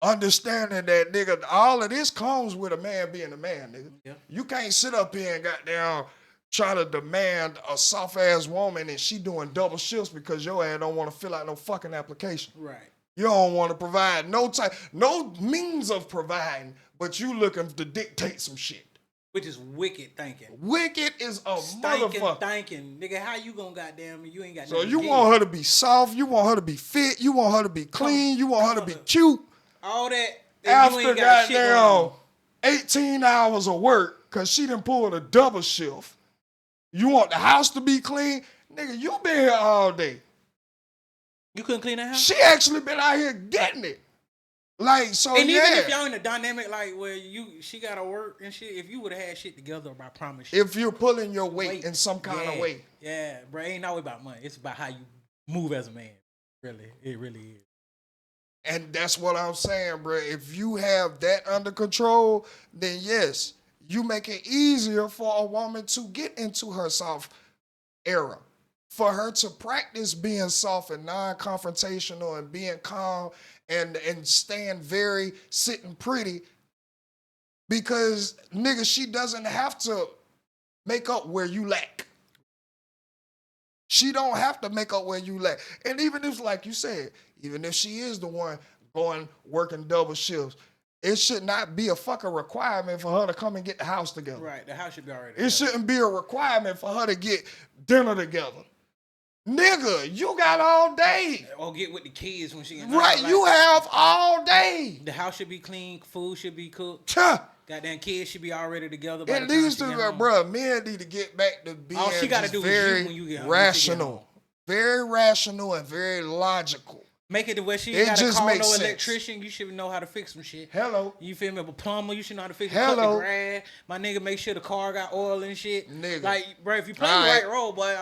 Understanding that, nigga, all of this comes with a man being a man, nigga. Yeah. You can't sit up here and goddamn try to demand a soft-ass woman and she doing double shifts because your ass don't want to fill out no fucking application. Right. You don't want to provide no means of providing, but you looking to dictate some shit. Which is wicked thinking. Wicked is a motherfucker. Thinking. Nigga, how you gonna goddamn you ain't got So you want her to be soft, you want her to be fit, you want her to be clean, you want her to be cute. All that after you ain't got goddamn 18 hours of work, cause she done pulled a double shift. You want the house to be clean? Nigga, you been here all day. You couldn't clean that house? She actually been out here getting it. Like, so and yeah. even if y'all in a dynamic like where she gotta work and shit, if you would have had shit together, I promise you. If you're pulling your weight in some kind of way. Yeah, bro, it ain't always about money. It's about how you move as a man. Really, it really is. And that's what I'm saying, bro. If you have that under control, then yes, you make it easier for a woman to get into her soft era. For her to practice being soft and non-confrontational and being calm and staying very sitting pretty. Because, nigga, she doesn't have to make up where you lack. She don't have to make up where you lack. And even if, like you said, even if she is the one working double shifts, it should not be a fucking requirement for her to come and get the house together. Right, the house should be already together. It shouldn't be a requirement for her to get dinner together. Nigga, you got all day. Or get with the kids when she get right, like, you have all day. The house should be clean, food should be cooked. Goddamn kids should be already together. It needs to, bro. Men need to get back to being all she gotta do very is when you get home, rational, very rational and very logical. Make it to where she ain't gotta call no electrician. You should know how to fix some shit. Hello. You feel me? A plumber, you should know how to fix cut the grass. My nigga, make sure the car got oil and shit. Nigga. Like, bro, if you play the right role, boy,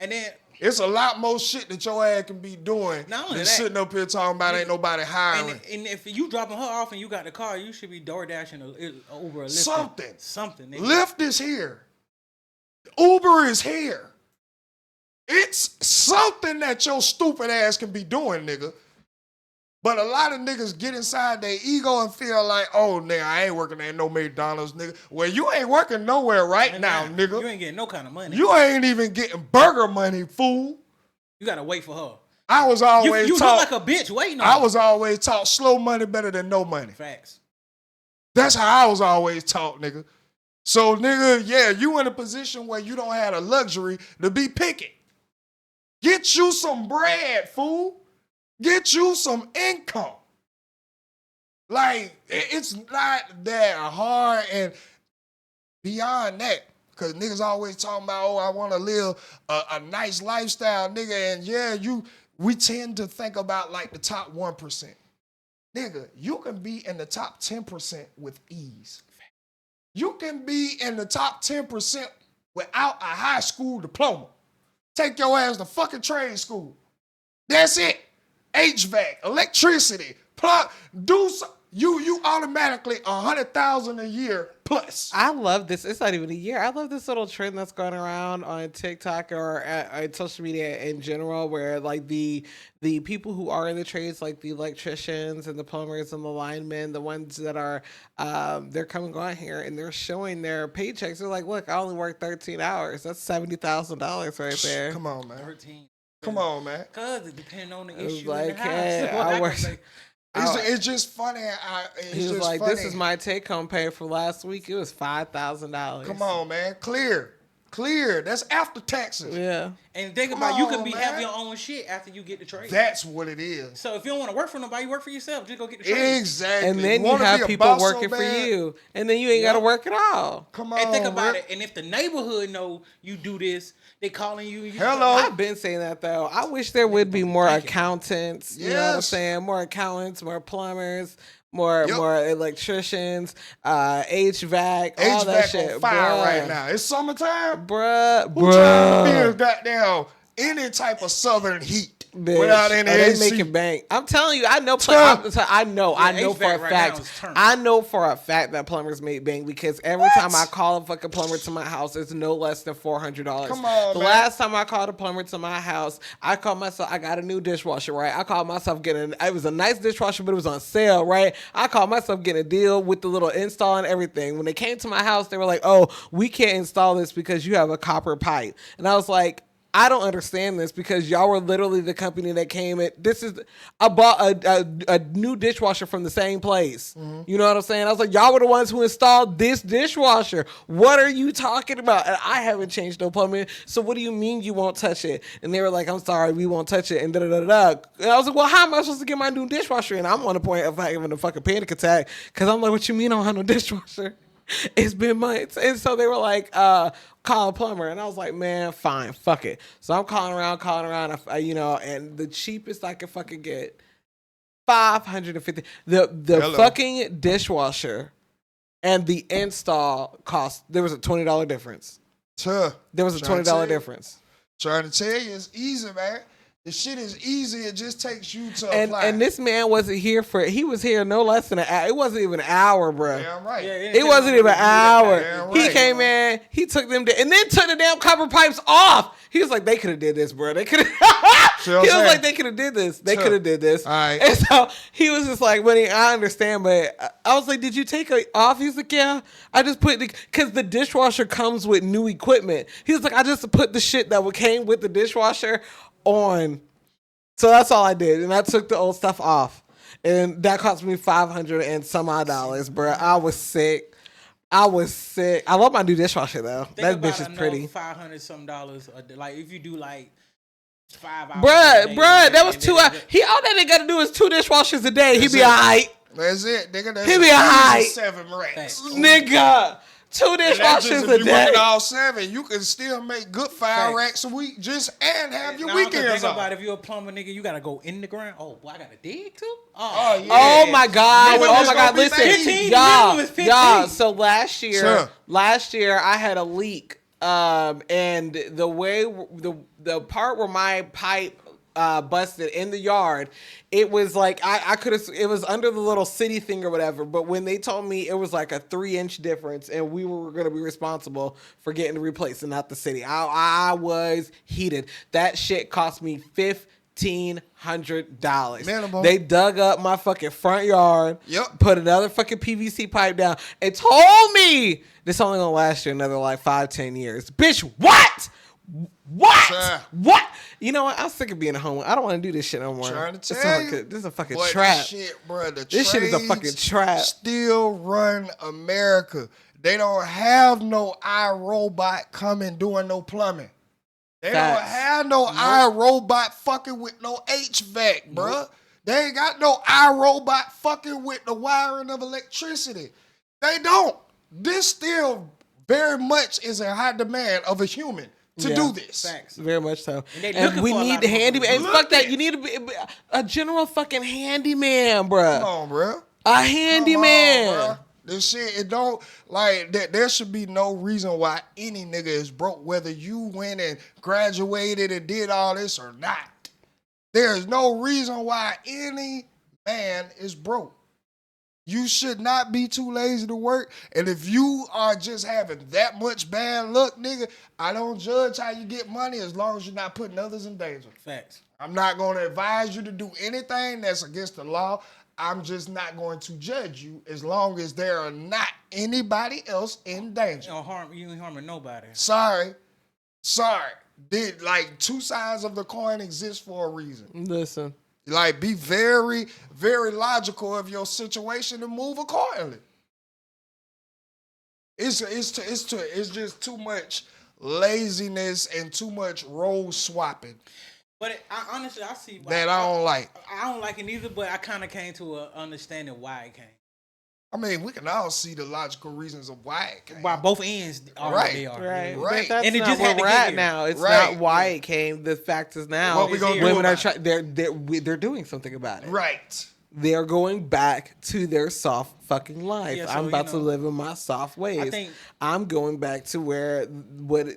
and then it's a lot more shit that your ass can be doing than sitting up here talking about ain't nobody hiring. And if you dropping her off and you got the car, you should be door dashing Uber or Lyft. Something. Nigga. Lyft is here. Uber is here. It's something that your stupid ass can be doing, nigga. But a lot of niggas get inside their ego and feel like, oh, nigga, I ain't working at no McDonald's, nigga. Well, you ain't working nowhere right now, nigga. You ain't getting no kind of money. You ain't even getting burger money, fool. You gotta wait for her. I was always you taught. look like a bitch waiting on I her. was always taught slow money better than no money. Facts. That's how I was always taught, nigga. So, nigga, yeah, you in a position where you don't have the luxury to be picky. Get you some bread, fool. Get you some income. Like, it's not that hard, and beyond that, because niggas always talking about, oh, I want to live a nice lifestyle, nigga, and yeah, we tend to think about like the top 1%. Nigga, you can be in the top 10% with ease. You can be in the top 10% without a high school diploma. Take your ass to fucking trade school. That's it. HVAC, electricity, plug, do something. You automatically $100,000 a year plus. I love this. It's not even a year. I love this little trend that's going around on TikTok or on social media in general, where like the people who are in the trades, like the electricians and the plumbers and the linemen, the ones that are they're coming on here and they're showing their paychecks. They're like, look, I only work 13 hours. That's $70,000 right there. Come on, man. 13. Come on, man. Cause it depends on the issue. Like, in the house. hey, I work. It's just funny. He was like, "This is my take-home pay for last week. It was $5,000." Come on, man. Clear. That's after taxes. Yeah. And think about you could have your own shit after you get the trade. That's what it is. So if you don't want to work for nobody, work for yourself. Just go get the trade. Exactly. And then you have people working for you, and then you ain't got to work at all. Come on. And think about it. And if the neighborhood know you do this, they calling you. Hello. I've been saying that though. I wish there would be more accountants. You know what I'm saying? More accountants, more plumbers, more electricians, HVAC, all that shit. On fire right now. It's summertime, bruh. Who trying to feel goddamn any type of southern heat? Bitch, without any they AC. making bank. I'm telling you, I know for a fact. I know for a fact that plumbers make bank because every time I call a fucking plumber to my house, it's no less than $400. Come on, man. Last time I called a plumber to my house, I called myself. I got a new dishwasher, right? I called myself getting. It was a nice dishwasher, but it was on sale, right? I called myself getting a deal with the little install and everything. When they came to my house, they were like, "Oh, we can't install this because you have a copper pipe," and I was like, I don't understand this because y'all were literally the company that came at this is I bought a new dishwasher from the same place. Mm-hmm. You know what I'm saying? I was like, y'all were the ones who installed this dishwasher. What are you talking about? And I haven't changed no plumbing. So what do you mean you won't touch it? And they were like, I'm sorry, we won't touch it. And da-da-da-da. And I was like, well, how am I supposed to get my new dishwasher? And I'm on the point of having a fucking panic attack because I'm like, what you mean I don't have no dishwasher? It's been months. And so they were like, call a plumber. And I was like, man, fine, fuck it. So I'm calling around, and the cheapest I could fucking get, $550. The fucking dishwasher and the install cost, there was a $20 difference. There was a $20 difference. Trying to tell you, it's easy, man. The shit is easy. It just takes you to apply. And this man wasn't here he was here no less than an hour. It wasn't even an hour, bro. Damn right. Yeah, it wasn't even an hour. Damn He right. came in, he took them and then took the damn copper pipes off. He was like, they could have did this, bro. They could have. He was like, they could have did this. They could have did this. All right. And so he was just like, I understand, but I was like, did you take it off? He's like, yeah. I just put because the dishwasher comes with new equipment. He was like, I just put the shit that came with the dishwasher on. So that's all I did, and I took the old stuff off, and that cost me $500 and some odd dollars, bro. I was sick. I love my new dishwasher though. That bitch is pretty. $500 some dollars. Like if you do like 5 hours. Bruh, that was 2 hours. All that nigga got to do is 2 dishwashers a day. He be alright. That's it, nigga. That's He be alright. 7 racks, nigga. 2 dishwashers a day. day. Working all 7, you can still make good 5 racks a week and have your weekends think off. about if you're a plumber, nigga, you gotta go in the ground. Oh, boy, I gotta dig too. Yeah. Oh my God! Oh my God! Listen, 15, y'all. So last year I had a leak, and the way the part where my pipe busted in the yard, it was like I could have. It was under the little city thing or whatever. But when they told me it was like a 3-inch difference, and we were going to be responsible for getting it replaced, and not the city, I was heated. That shit cost me $15 $1,500. Minimum. They dug up my fucking front yard. Yep. Put another fucking PVC pipe down and told me this only gonna last you another like 5-10 years. Bitch, what? What? Sir. What? You know what? I'm sick of being a homo. I don't want to do this shit no more. Trying to tell you. This is a fucking Boy, trap. Shit, bro, This shit is a fucking trap. Still run America. They don't have no iRobot coming doing no plumbing. They Facts. don't have no iRobot fucking with no HVAC, bruh. Nope. They ain't got no iRobot fucking with the wiring of electricity. They don't. This still very much is in high demand of a human to do this. Facts. Very much so. they And looking we for a need lot the of handyman. And Look fuck that. it. You need to be a general fucking handyman, bruh. Come on, bruh. A handyman. Come on, bruh. This shit, it don't, like, there should be no reason why any nigga is broke, whether you went and graduated and did all this or not. There's no reason why any man is broke. You should not be too lazy to work. And if you are just having that much bad luck, nigga, I don't judge how you get money as long as you're not putting others in danger. Facts. I'm not going to advise you to do anything that's against the law. I'm just not going to judge you as long as there are not anybody else in danger. You ain't harming nobody. Sorry. Did like two sides of the coin exist for a reason? Listen. Like, be very, very logical of your situation and move accordingly. It's just too much laziness and too much role swapping But honestly, I see why. that I don't like. I don't like it either, but I kind of came to a understanding why it came. I mean, we can all see the logical reasons of why it came. Why both ends are Right. what they are. Right. Right. But that's And it not just where had to we're get at here. now. It's Right. not why it came. The fact is now What we gonna do women are about it? they're doing something about it. Right. They're going back to their soft fucking life. Yeah, so, I'm about to you know, live in my soft ways. I think I'm going back to where what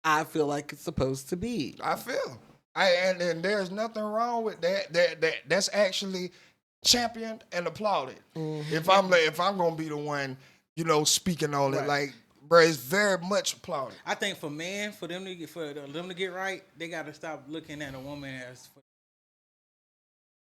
I feel like it's supposed to be. I feel. And there's nothing wrong with that. That's actually championed and applauded. Mm-hmm. If I'm gonna be the one, speaking on it, Right. like, bro, it's very much applauded. I think for them to get right, they got to stop looking at a woman as.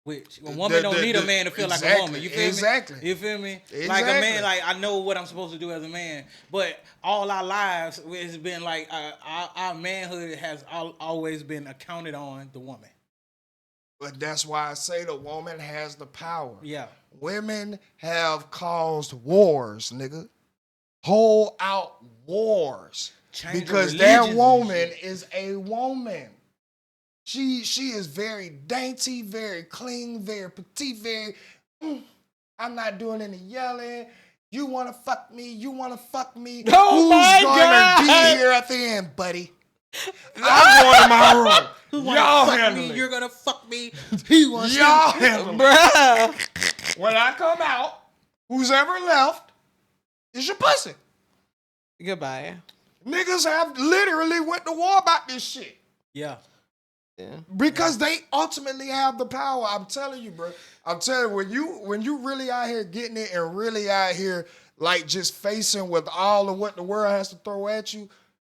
Which a woman don't need a man to feel like a woman. You feel Exactly. me? You feel me? Exactly. Like a man, like I know what I'm supposed to do as a man, but all our lives it's been like our manhood has always been accounted on the woman. But that's why I say the woman has the power. Yeah. Women have caused wars, nigga. Whole out wars. Changing Because religions that and woman shit. is a woman. She is very dainty, very clean, very petite, very. I'm not doing any yelling. You want to fuck me? You want to fuck me? Oh my Who's gonna God. be here at the end, buddy? I'm going to my room. Who wanna Y'all fuck handle me? it. You're gonna fuck me. He wants Y'all to. handle it. Bruh. When I come out, who's ever left is your pussy. Goodbye. Niggas have literally went to war about this shit. Yeah. Yeah. Because they ultimately have the power. I'm telling you, bro. I'm telling you, when you really out here getting it and really out here like just facing with all of what the world has to throw at you,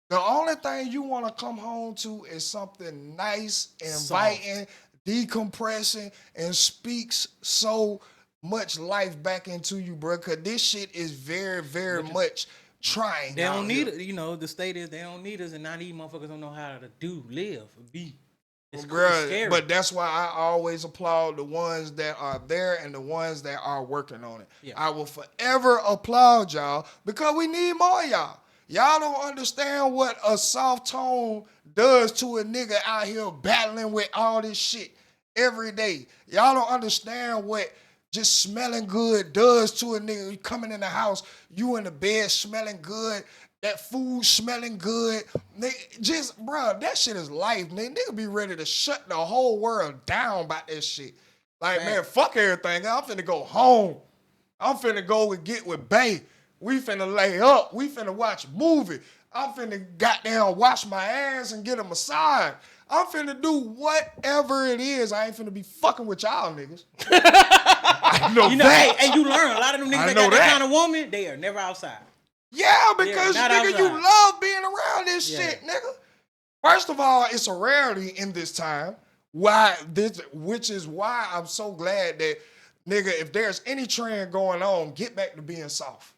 the only thing you want to come home to is something nice, inviting, decompressing, and speaks so much life back into you, bro. Because this shit is very, very much trying. They don't out need here. it. The state is they don't need us, and now these motherfuckers don't know how to live, be. It's Bruh, scary. but that's why I always applaud the ones that are there and the ones that are working on it. Yeah. I will forever applaud y'all because we need more of y'all. Y'all don't understand what a soft tone does to a nigga out here battling with all this shit every day. Y'all don't understand what just smelling good does to a nigga. You coming in the house, you in the bed smelling good, that food smelling good. Nigga, just, bro, that shit is life. Nigga be ready to shut the whole world down about that shit. Like, man, fuck everything. I'm finna go home. I'm finna go and get with Bae. We finna lay up. We finna watch a movie. I'm finna goddamn wash my ass and get a massage. I'm finna do whatever it is. I ain't finna be fucking with y'all niggas. I know that. Hey, you learn a lot of them niggas I that know got that that. kind of woman. They are never outside. Yeah, because not nigga, you outside. love being around this Yeah. shit, nigga. First of all, it's a rarity in this time which is why I'm so glad that, nigga, if there's any trend going on, get back to being soft.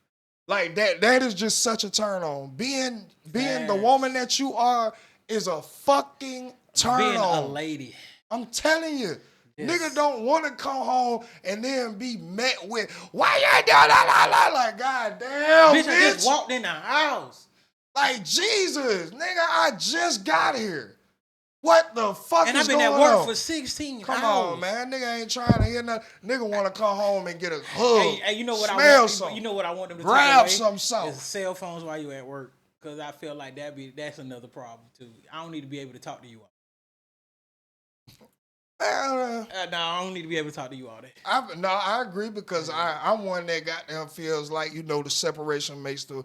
Like that is just such a turn on. Being the woman that you are is a fucking turn being on. a lady. I'm telling you. Yes. Nigga don't want to come home and then be met with, why you ain't doing that? Like, goddamn, bitch. I just walked in the house. Like, Jesus, nigga, I just got here. What the fuck and is going on? And I've been at work for 16 hours. Come on, man. Nigga ain't trying to hear nothing. Nigga want to come home and get a hug. Hey, you know what smell I want? something. You know what I want them to grab take away? something. Is cell phones while you at work. Because I feel like that's another problem, too. I don't need to be able to talk to you all. No, I don't need to be able to talk to you all day. I agree because I'm one that goddamn feels like, you know, the separation makes the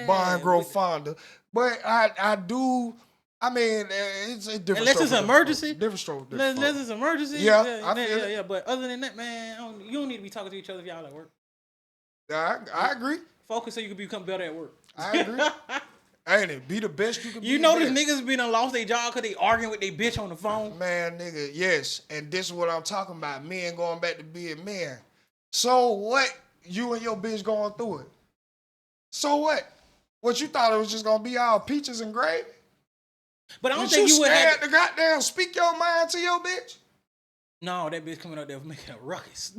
bond grow fonder. But I do, I mean, it's a different unless it's an emergency. Different stroke. Unless it's an emergency. Yeah, But other than that, man, you don't need to be talking to each other if y'all at work. I agree. Focus so you can become better at work. I agree. Ain't it? Be the best you can be. You notice niggas been lost their job because they arguing with their bitch on the phone? Man, nigga, yes. And this is what I'm talking about. Men going back to being men. So what? You and your bitch going through it. So what? What, you thought it was just going to be all peaches and gravy? But I don't think you would have to goddamn speak your mind to your bitch? No, that bitch coming up there making a ruckus.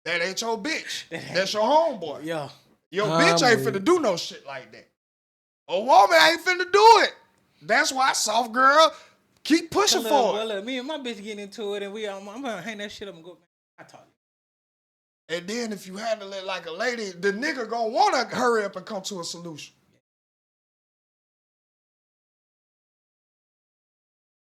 That ain't your bitch. That's your homeboy. Yeah. Your bitch ain't finna do no shit like that. A woman ain't finna do it. That's why soft girl keep pushing for it. Well, look, me and my bitch getting into it, and I'm gonna hang that shit up and go. Man, I talk. And then if you handle it like a lady, the nigga gonna wanna hurry up and come to a solution.